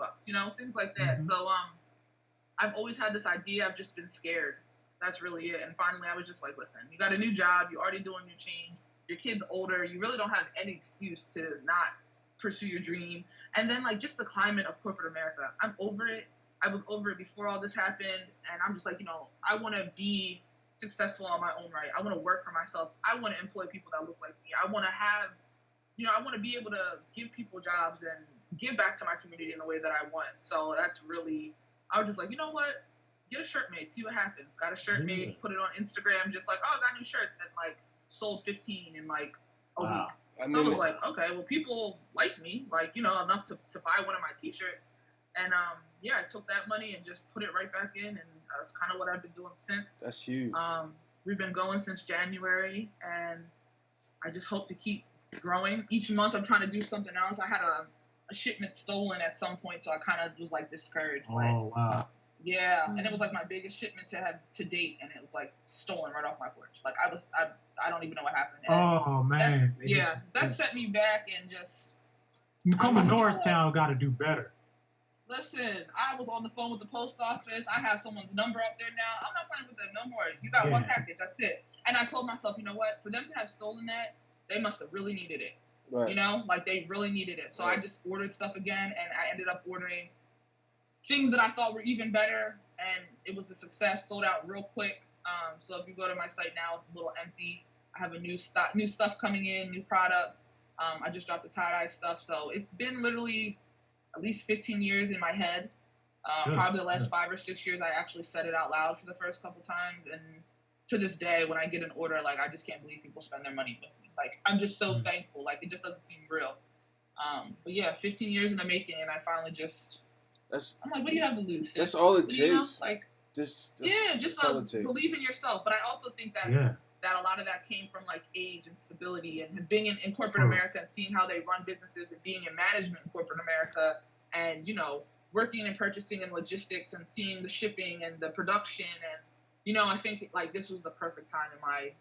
things like that. Mhm. So, I've always had this idea. I've just been scared. That's really it. And finally, I was just like, listen, you got a new job. You're already doing your change. Your kid's older. You really don't have any excuse to not pursue your dream. And then, like, just the climate of corporate America. I'm over it. I was over it before all this happened. And I'm just like, I want to be successful on my own right. I want to work for myself. I want to employ people that look like me. I want to have, I want to be able to give people jobs and give back to my community in the way that I want. So that's really, I was just like, you know what? Get a shirt made. See what happens. Got a shirt made. Put it on Instagram. Just like, oh, I got new shirts. And, like, sold 15 in like a week. So I was like, okay, well, people like me, like, enough to buy one of my t-shirts. And I took that money and just put it right back in, and that's kind of what I've been doing since. That's huge. We've been going since January, and I just hope to keep growing. Each month I'm trying to do something else. I had a shipment stolen at some point, so I kind of was like discouraged. Oh, wow. Yeah, and it was like my biggest shipment to date, and it was like stolen right off my porch. Like I don't even know what happened. And Oh, man. that set me back, and just Coming Norristown got to do better. listen. I was on the phone with the post office. I have someone's number up there now. I'm not playing with them no more. You got one package. That's it. And I told myself, you know what? For them to have stolen that, they must have really needed it. Right. Like they really needed it. So I just ordered stuff again, and I ended up ordering things that I thought were even better, and it was a success. Sold out real quick. So if you go to my site now, it's a little empty. I have a new stuff coming in, new products. I just dropped the tie-dye stuff. So it's been literally at least 15 years in my head. Probably the last 5 or 6 years, I actually said it out loud for the first couple times. And to this day, when I get an order, like, I just can't believe people spend their money with me. Like, I'm just so thankful. Like, it just doesn't seem real. But yeah, 15 years in the making, and I finally just... I'm like, what do you have to lose? Sis? That's all it takes. Like, just believe in yourself. But I also think that that a lot of that came from, like, age and stability, and being in corporate America and seeing how they run businesses, and being in management in corporate America, and working and purchasing and logistics, and seeing the shipping and the production, and I think, like, this was the perfect time in my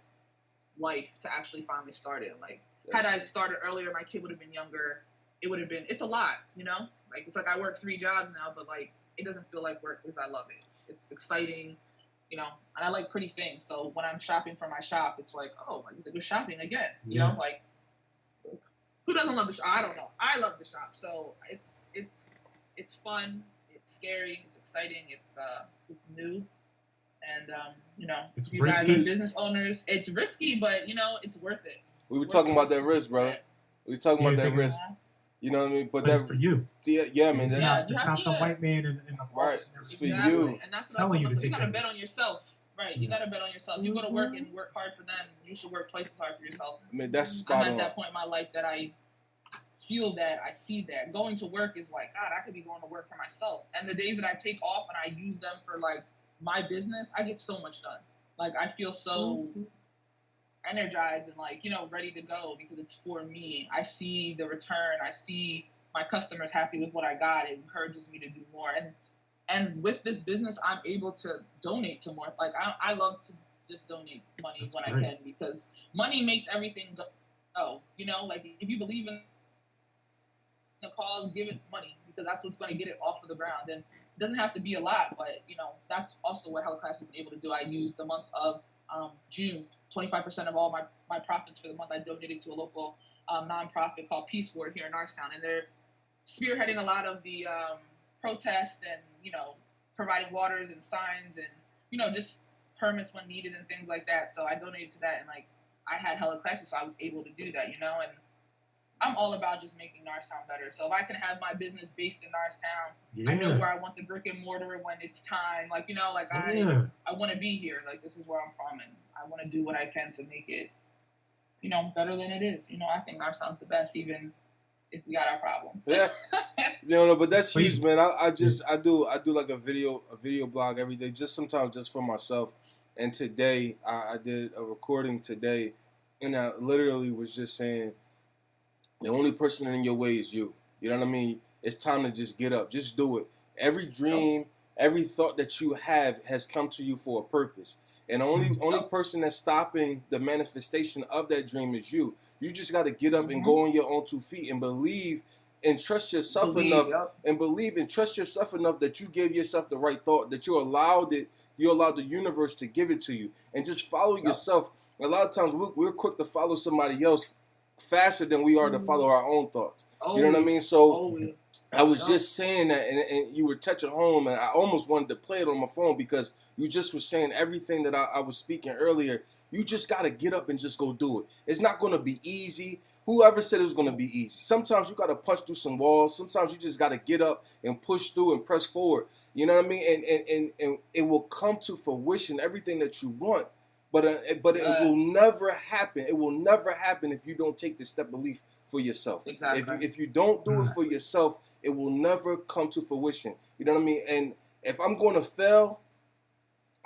life to actually finally start it. Like, had I started earlier, my kid would have been younger. It would have been, it's a lot, Like, it's like I work 3 jobs now, but, like, it doesn't feel like work because I love it. It's exciting, and I like pretty things. So when I'm shopping for my shop, it's like, oh, you're shopping again, like, who doesn't love the shop? I don't know. I love the shop. So it's fun, it's scary, it's exciting, it's new. And, it's you guys risky. are business owners. It's risky, but, it's worth it. We were talking about that risk, bro. We were talking about that risk. You know what I mean? But That's that for you. Yeah, man. It's not some white man in the Right. It's for you. And that's what I told myself. You got to bet on yourself. Right. You got to bet on yourself. You go to work and work hard for them. You should work twice as hard for yourself. I mean, that's spot on. I'm at that point in my life that I feel that, I see that. Going to work is like, God, I could be going to work for myself. And the days that I take off and I use them for, like, my business, I get so much done. Like, I feel so energized and, like, ready to go because it's for me. I see the return. I see my customers happy with what I got. It encourages me to do more. And with this business, I'm able to donate to more. Like, I love to just donate money I can, because money makes everything go. Like, if you believe in the cause, give it money, because that's what's going to get it off of the ground. And it doesn't have to be a lot, but, that's also what Hella Class has been able to do. I used the month of June, 25% of all my profits for the month I donated to a local nonprofit called Peace Ward here in Norristown. And they're spearheading a lot of the protests and, providing waters and signs and, just permits when needed and things like that. So I donated to that, and, like, I had hella classes, so I was able to do that, you know. And I'm all about just making Norristown better. So if I can have my business based in Norristown, I know where I want the brick and mortar when it's time. Like, you know, like I want to be here. Like, this is where I'm from, and I want to do what I can to make it, you know, better than it is. You know, I think Norristown's the best, even if we got our problems. Yeah. No, but that's huge, man. I do like a video blog every day, just sometimes just for myself. And today I did a recording today, and I literally was just saying, the only person in your way is you. You know what I mean? It's time to just get up. Just do it. Every dream, every thought that you have has come to you for a purpose. And the only person that's stopping the manifestation of that dream is you. You just got to get up and go on your own 2 feet and believe and trust yourself enough and believe and trust yourself enough that you gave yourself the right thought, that you allowed the universe to give it to you, and just follow yourself. A lot of times we're quick to follow somebody else faster than we are to follow our own thoughts. You know what I mean? So I was just saying that, and you were touching home, and I almost wanted to play it on my phone because you just were saying everything that I was speaking earlier. You just got to get up and just go do it. It's not going to be easy. Whoever said it was going to be easy? Sometimes you got to punch through some walls. Sometimes you just got to get up and push through and press forward. You know what I mean? And it will come to fruition, everything that you want. But it will never happen. It will never happen if you don't take the step of belief for yourself. Exactly. If you don't do it for yourself, it will never come to fruition. You know what I mean? And if I'm going to fail,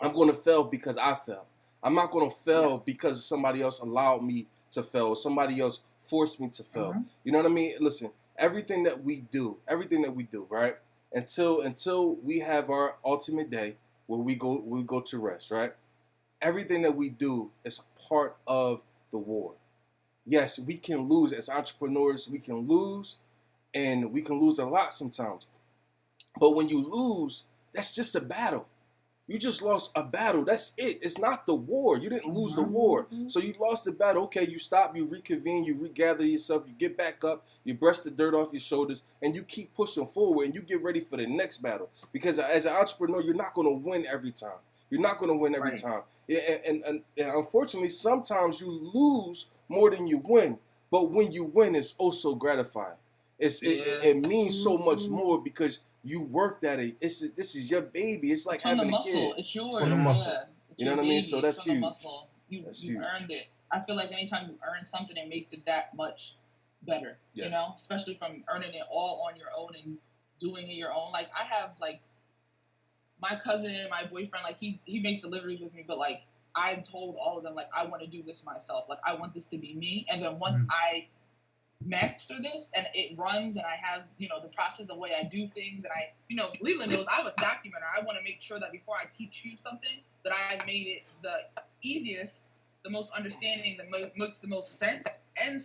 I'm going to fail because I fell. I'm not going to fail because somebody else allowed me to fail, or somebody else forced me to fail. You know what I mean? Listen, everything that we do, right? Until we have our ultimate day where we go to rest, right? Everything that we do is a part of the war. Yes, we can lose as entrepreneurs. We can lose, and we can lose a lot sometimes. But when you lose, that's just a battle. You just lost a battle. That's it. It's not the war. You didn't lose the war. So you lost the battle. Okay, you stop, you reconvene, you regather yourself, you get back up, you brush the dirt off your shoulders, and you keep pushing forward, and you get ready for the next battle. Because as an entrepreneur, you're not going to win every time. You're not going to win every time. And unfortunately, sometimes you lose more than you win. But when you win, it's also gratifying. It means so much more because you worked at it. This is your baby. It's like having a kid. It's yours. It's from the muscle. It's you know what I mean? So that's huge. You earned it. I feel like anytime you earn something, it makes it that much better. Yes. You know, especially from earning it all on your own and doing it your own. Like I have my cousin and my boyfriend, like he makes deliveries with me, but like I told all of them, like I want to do this myself. Like I want this to be me. And then once I master this and it runs and I have, the process, the way I do things, and Leland knows I'm a documenter. I want to make sure that before I teach you something, that I made it the easiest, the most understanding, that makes the most sense, and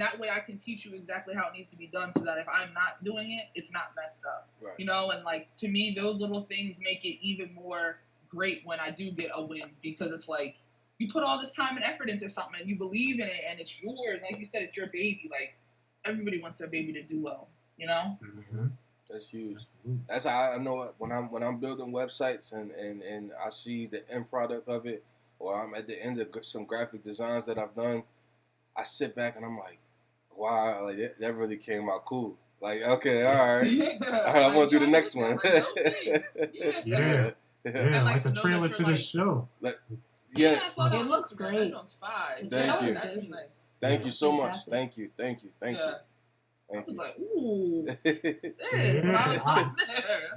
that way I can teach you exactly how it needs to be done so that if I'm not doing it, it's not messed up. Right. And like to me, those little things make it even more great when I do get a win, because it's like you put all this time and effort into something and you believe in it and it's yours. Like you said, it's your baby. Like everybody wants their baby to do well, Mm-hmm. That's huge. That's how I know when I'm building websites and I see the end product of it, or I'm at the end of some graphic designs that I've done, I sit back and I'm like, wow, like that really came out cool. Like, okay, all right, I want to do the next one. Yeah, like the trailer to the show. Yeah, it looks great. Thank you. That is nice. Thank you so much. Thank you. I was like, ooh, this. And I was up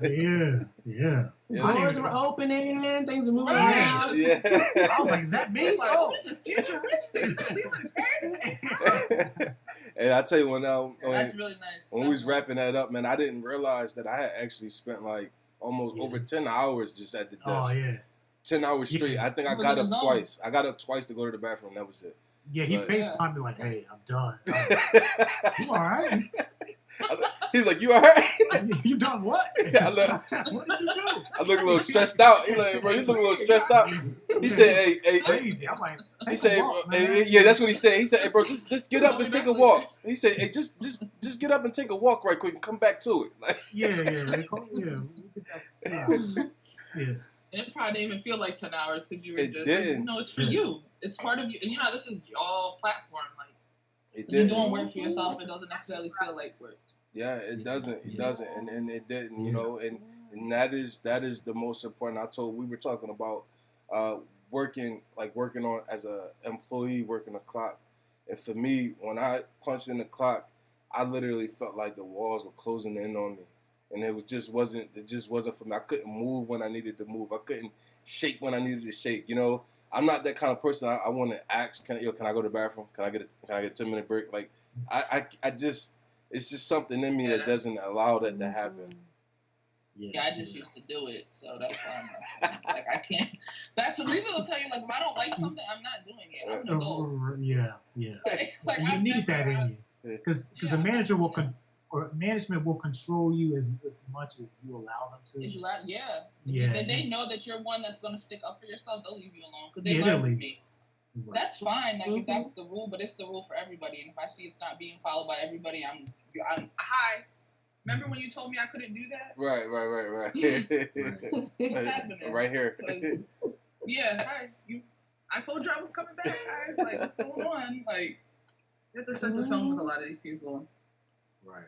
there. Yeah. Doors were opening, things were moving around. Yeah. I was like, is that me? This is futuristic. Leland's hair. And I tell you, that's really nice. When we was wrapping that up, man, I didn't realize that I had actually spent like almost over 10 hours just at the desk. Oh, yeah. 10 hours straight. I think I got up twice. I got up twice to go to the bathroom. That was it. Yeah, he FaceTimed me like, hey, I'm done. You all right? He's like, you all right? You done what? What did you do? I look a little stressed out. He's like, bro, you look a little stressed out. He said, hey. Crazy. I'm like, he said, yeah, that's what he said. He said, hey, bro, just get up and take a walk. He said, hey, just get up and take a walk right quick and come back to it. Like, yeah. Yeah. And probably didn't even feel like 10 hours because you were It just, didn't. you know, it's for you. It's part of you. And you know, this is your platform. Like, It you're didn't. doing work for yourself. It doesn't necessarily feel like work. Yeah, it doesn't. It Yeah. doesn't, and it didn't. You Yeah. know, and that is the most important. We were talking about working on as a employee, working the clock, and for me, when I punched in the clock, I literally felt like the walls were closing in on me, and it just wasn't for me. I couldn't move when I needed to move. I couldn't shake when I needed to shake. You know, I'm not that kind of person. I want to ask, can I go to the bathroom? Can I get a 10-minute break? Like, I just. It's just something in me that doesn't allow that to happen. Yeah, I just used to do it, so that's why I'm like I can't. That's Lisa will tell you, like, if I don't like something, I'm not doing it. I'm gonna go. Yeah. Like And you need that in you, because a manager will management will control you as much as you allow them to. If they know that you're one that's gonna stick up for yourself, they'll leave you alone because they Yeah, learn they'll from leave me. Right. That's fine, like if that's the rule, but it's the rule for everybody. And if I see it's not being followed by everybody, I'm hi. Remember when you told me I couldn't do that? Right. What's happening? Right here. Yeah, hi. I told you I was coming back, guys. Like, what's going on? Like, you have to set the tone with a lot of these people. Right.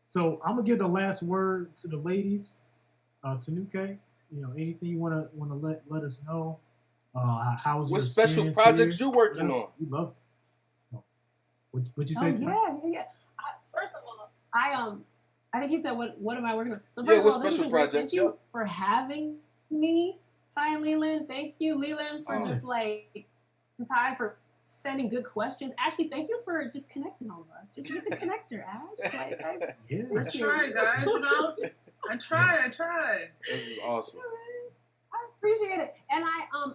So I'm gonna give the last word to the ladies. Tinuke, you know, anything you wanna let us know. How's What your special experience projects here? you working Yes, on? we love it. What'd you say? Oh Tinuke? yeah. First of all, I think you said what am I working on? So Yeah, first what of all, this has special been great. projects, Thank you yeah. for having me, Ty and Leland. Thank you, Leland, for Oh. just like Ty for sending good questions. Actually, thank you for just connecting all of us. You're a good connector, Ash. Like, Yeah. I try, guys. You know, I try. This is awesome. I appreciate it, and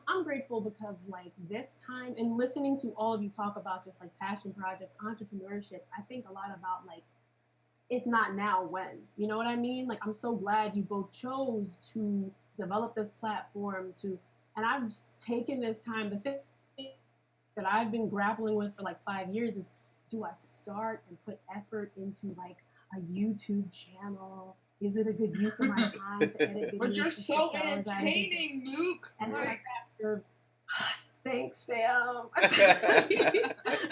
I'm grateful because like this time and listening to all of you talk about just like passion projects, entrepreneurship. I think a lot about like, if not now, when? You know what I mean? Like, I'm so glad you both chose to develop this platform and I've taken this time. The thing that I've been grappling with for like 5 years is, do I start and put effort into like a YouTube channel? Is it a good use of my time to edit videos? But you're for so 6 hours out of the day? entertaining, Luke. And so I Like, sat here, thanks, fam.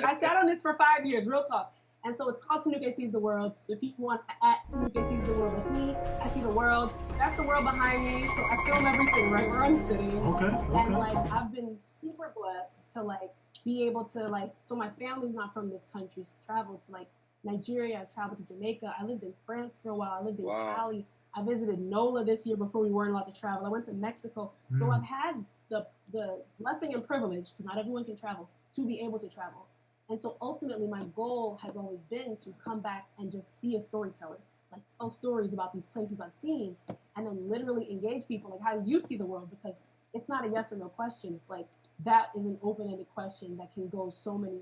I sat on this for 5 years, real talk. And so it's called Tinuke Sees the World. If people want at Tinuke Sees the World, that's me. I see the world. That's the world behind me. So I film everything right where I'm sitting. Okay. And like I've been super blessed to like be able to like, so my family's not from this country. So traveled to like Nigeria. I traveled to Jamaica. I lived in France for a while. I lived in Cali. I visited NOLA this year before we weren't allowed to travel. I went to Mexico. So I've had the blessing and privilege, because not everyone can travel, to be able to travel. And so ultimately my goal has always been to come back and just be a storyteller, like tell stories about these places I've seen, and then literally engage people. Like, how do you see the world? Because it's not a yes or no question. It's like, that is an open-ended question that can go so many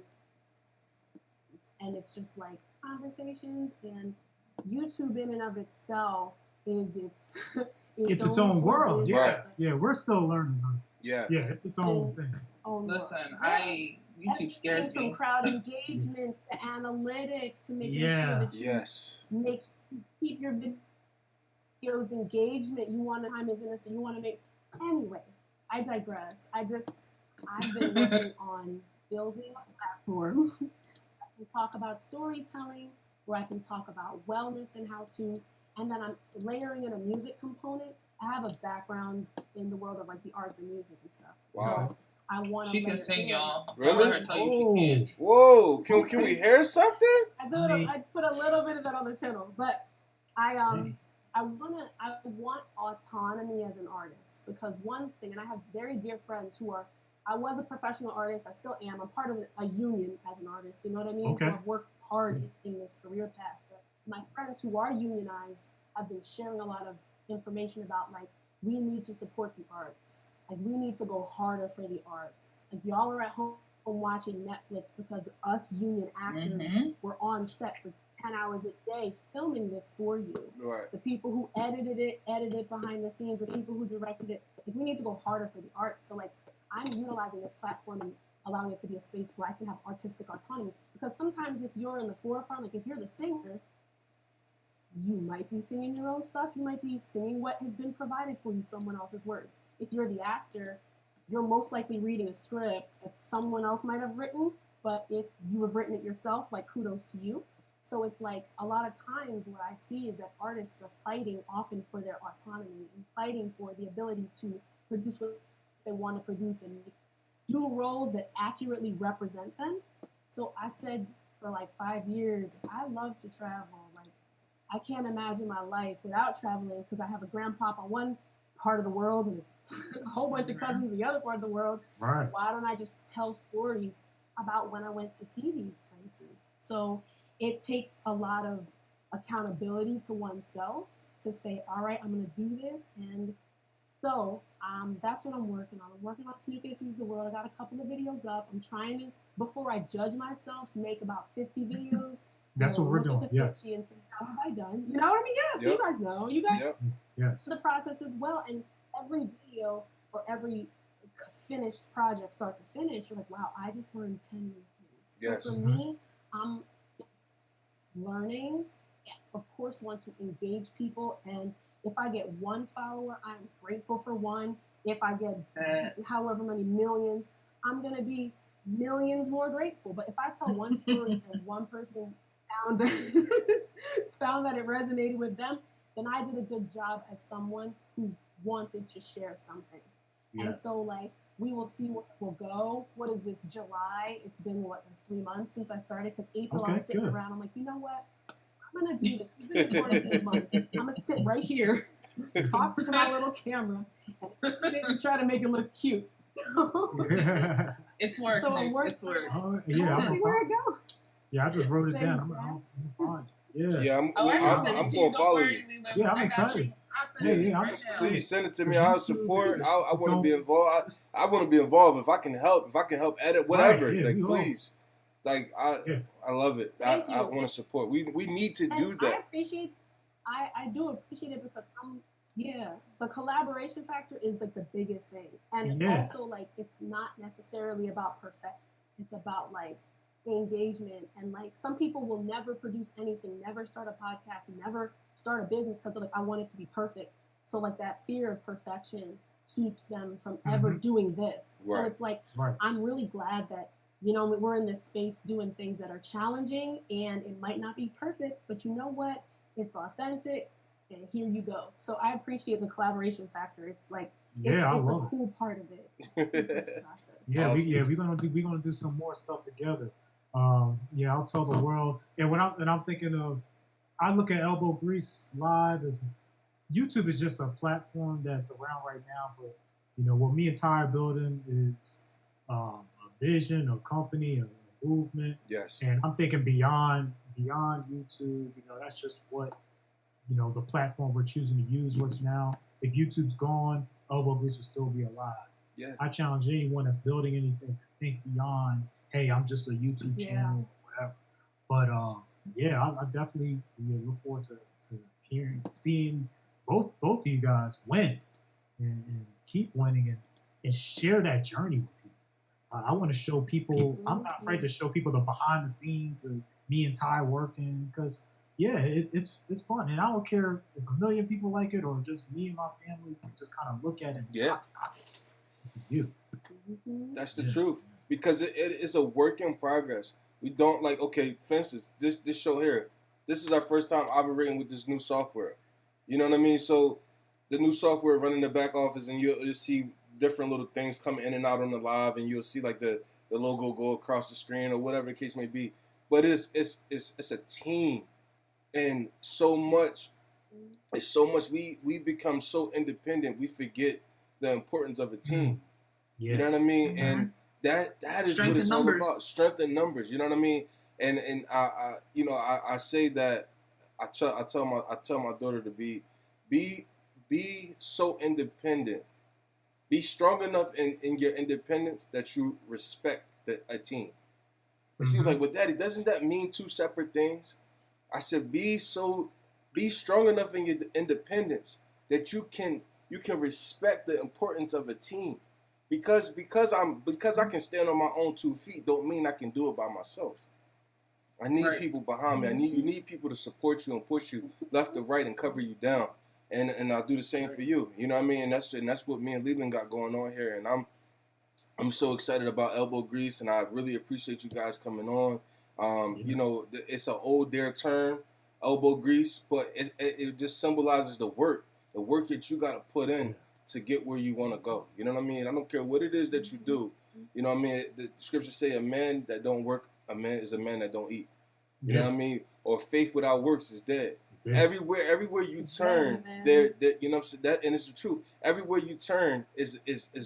ways. And it's just like conversations, and YouTube in and of itself is its own world. Right. Yeah, we're still learning. Yeah. Yeah, it's its own thing. listen, Yeah. YouTube scares from me. crowd engagements to analytics to making Yeah. sure that you keep your videos engagement. You want to time is innocent. You want to make anyway. I digress. I've been working on building a platform. I can talk about storytelling, where I can talk about wellness and how to, and then I'm layering in a music component. I have a background in the world of like the arts and music and stuff. Wow. So I want to. She can sing, y'all. Really? Let her tell you she can. Whoa! Can we hear something? I put a little bit of that on the channel, but I want autonomy as an artist, because one thing, and I have very dear friends who are. I was a professional artist. I still am. I'm part of a union as an artist. You know what I mean? Okay. So I've worked hard in this career path. But my friends who are unionized have been sharing a lot of information about like, we need to support the arts. Like, we need to go harder for the arts. Like, y'all are at home watching Netflix because us union actors were on set for 10 hours a day filming this for you. Right. The people who edited behind the scenes, the people who directed it. Like, we need to go harder for the arts. So like, I'm utilizing this platform and allowing it to be a space where I can have artistic autonomy. Because sometimes if you're in the forefront, like if you're the singer, you might be singing your own stuff. You might be singing what has been provided for you, someone else's words. If you're the actor, you're most likely reading a script that someone else might have written, but if you have written it yourself, like kudos to you. So it's like a lot of times what I see is that artists are fighting often for their autonomy and fighting for the ability to produce what they want to produce and do roles that accurately represent them. So I said for like 5 years, I love to travel. Like I can't imagine my life without traveling because I have a grandpop on one part of the world and a whole bunch of cousins in the other part of the world. Right. Why don't I just tell stories about when I went to see these places? So it takes a lot of accountability to oneself to say, all right, I'm going to do this. And so that's what I'm working on. I'm working on Tinuke Sees the World. I got a couple of videos up. I'm trying to, before I judge myself, make about 50 videos. That's what we're look doing. at the Yes. 50 and say, how have I done? You know what I mean? Yes, Yep. you guys know. You guys Yep. Yes. the process as well. And every video or every finished project, start to finish, you're like, wow, I just learned 10 new things. Yes. So for me, I'm learning, of course, want to engage people. And if I get one follower, I'm grateful for one. If I get however many millions, I'm going to be millions more grateful. But if I tell one story and one person found that, found that it resonated with them, then I did a good job as someone who wanted to share something. Yeah. And so, like, we will see what will go. What is this, July? It's been, what, like 3 months since I started? Because April, I was sitting around, I'm like, you know what? I'm going to do this. We've been in quarantine a month. I'm going to sit right here, talk to my little camera, and try to make it look cute. It's work. So Nick. work. It's work. Yeah. We'll see where it goes. Yeah, I just wrote it down. Thanks, Yeah. I'm Oh, I I'm, will send it I'm to gonna you. Don't follow worry, you. Leland. Yeah, I'm I got excited. you. I'll send it to you I'm right now. Please send it to me. Because I'll YouTube support. is- I want to it's be on- involved. I want to be involved if I can help. If I can help edit, whatever. Right, yeah, like, we all- please. Like I love it. Thank I you. want to support. We need to do And I that. appreciate, I do appreciate it because the collaboration factor is like the biggest thing. And Yeah. also like, it's not necessarily about perfect. It's about like engagement. And like some people will never produce anything, never start a podcast, never start a business because they're like, I want it to be perfect. So like that fear of perfection keeps them from ever doing this. So Right. it's like, Right. I'm really glad that, you know, we're in this space doing things that are challenging and it might not be perfect, but you know what? It's authentic and here you go. So I appreciate the collaboration factor. It's like, Yeah, I it's a love it. cool part of it. Yeah, Awesome. we're gonna do some more stuff together. Yeah, I'll tell the world. And I'm thinking of, I look at Elbow Grease Live as YouTube is just a platform that's around right now. But you know, what me and Ty are building is a vision, a company, a movement. Yes. And I'm thinking beyond YouTube. You know, that's just what, you know, the platform we're choosing to use was now. If YouTube's gone, Elbow Grease will still be alive. Yeah. I challenge anyone that's building anything to think beyond, hey, I'm just a YouTube channel or whatever. But yeah, I definitely look forward to seeing both of you guys win and keep winning and share that journey with people. I want to show people. I'm not afraid to show people the behind the scenes of me and Ty working because it's fun, and I don't care if 1 million people like it or just me and my family can just kind of look at it. And Yeah. this is you. That's the truth, because it is a work in progress. We don't like, okay, for instance, this show here, this is our first time operating with this new software. You know what I mean? So the new software running the back office, and you'll see different little things come in and out on the live, and you'll see like the logo go across the screen or whatever the case may be. But it's a team, and so much we become so independent, we forget the importance of a team. Yeah. You know what I mean? And that is Strength what it's in all numbers. about. Strength in numbers. You know what I mean? And I say that I tell my daughter to be so independent. Be strong enough in your independence that you respect a team. It seems like, well, Daddy, doesn't that mean two separate things? I said, be strong enough in your independence that you can respect the importance of a team. Because I can stand on my own 2 feet don't mean I can do it by myself. I need Right. people behind me. You need people to support you and push you left to right and cover you down. And I'll do the same for you. You know what I mean? And that's what me and Leland got going on here. And I'm so excited about Elbow Grease, and I really appreciate you guys coming on. You know, it's an old dare term, elbow grease, but it just symbolizes the work that you got to put in to get where you want to go. You know what I mean? I don't care what it is that you do. You know what I mean? The scriptures say a man that don't work, a man is a man that don't eat. You know what I mean? Or faith without works is dead. Everywhere you turn, there, you know what I'm saying? That, and it's the truth. Everywhere you turn is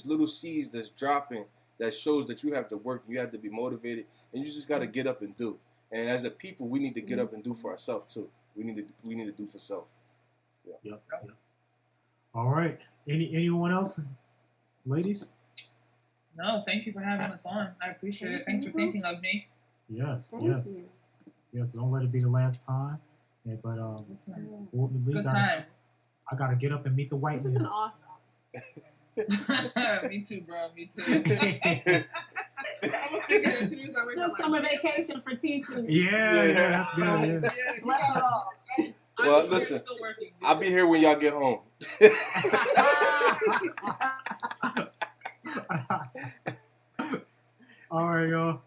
little seeds that's dropping that shows that you have to work, you have to be motivated, and you just got to get up and do. And as a people, we need to get up and do for ourselves too. We need to do for self. Yep. All right. Anyone else, ladies? No, thank you for having us on. I appreciate it. Thanks for thinking of me. Yes. Thank you. Yes. Don't let it be the last time. Yeah, but It's a good time. I gotta get up and meet the white This has been man. awesome. Me too, bro. Me too. I'm gonna figure it as soon as I wake up. Just summer vacation for teachers. Yeah, that's good. Yeah, Bless it all. Well, listen, Still working. I'll be here when y'all get home. All right, y'all.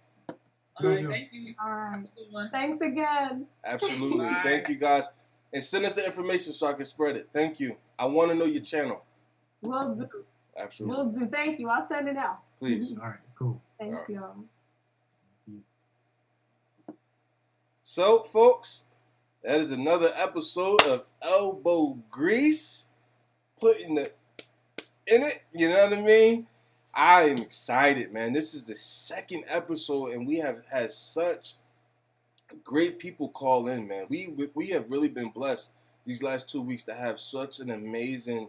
All right, thank you. All Have right. a good one. Thanks again. Absolutely. Bye. Thank you guys. And send us the information so I can spread it. Thank you. I want to know your channel. Will do. Absolutely. Will do. Thank you. I'll send it out. Please. All right, cool. Thanks, All y'all. So, folks, that is another episode of Elbow Grease. Putting the in it, you know what I mean? I am excited, man. This is the second episode, and we have had such great people call in, man. We have really been blessed these last 2 weeks to have such an amazing,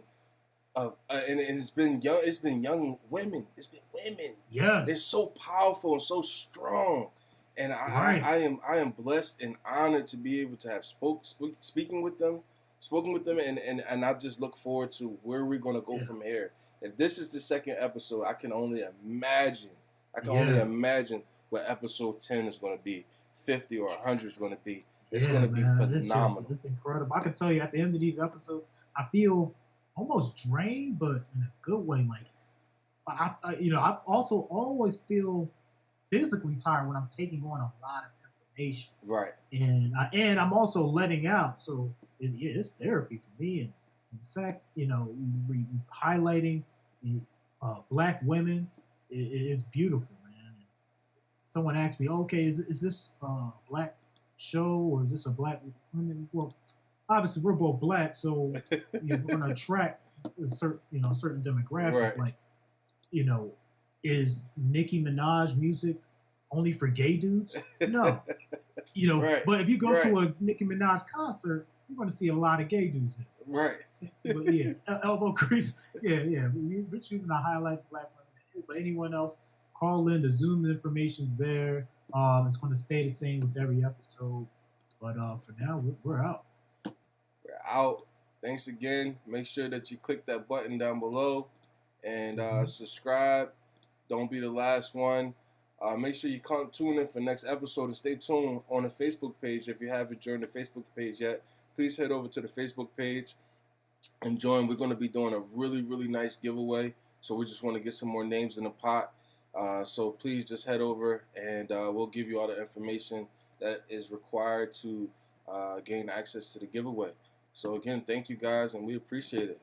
and it's been young women. It's been women. Yes. They're so powerful and so strong, and I am blessed and honored to be able to have spoken with them, and I just look forward to where we're gonna go from here. If this is the second episode, I can only imagine. Only imagine what episode 10 is gonna be, 50 or 100 is gonna be. It's gonna be phenomenal. It's incredible. I can tell you, at the end of these episodes, I feel almost drained, but in a good way. Like, I also always feel physically tired when I'm taking on a lot of information. Right. And I'm also letting out. So it's therapy for me. And in fact, highlighting black women is beautiful, man. And someone asked me, okay, is this a black show or is this a black women? Well, obviously we're both black, so we're going to attract a certain demographic. Right. Like, is Nicki Minaj music only for gay dudes? No. Right. But if you go to a Nicki Minaj concert, you're going to see a lot of gay dudes in it. Right. But yeah, Elbow Grease. Yeah. We're choosing to highlight black women. But anyone else, call in. The Zoom information's there. It's going to stay the same with every episode. But for now, we're out. We're out. Thanks again. Make sure that you click that button down below and subscribe. Don't be the last one. Make sure you tune in for next episode and stay tuned on the Facebook page. If you haven't joined the Facebook page yet, please head over to the Facebook page and join. We're going to be doing a really, really nice giveaway. So we just want to get some more names in the pot. So please just head over and we'll give you all the information that is required to gain access to the giveaway. So again, thank you guys and we appreciate it.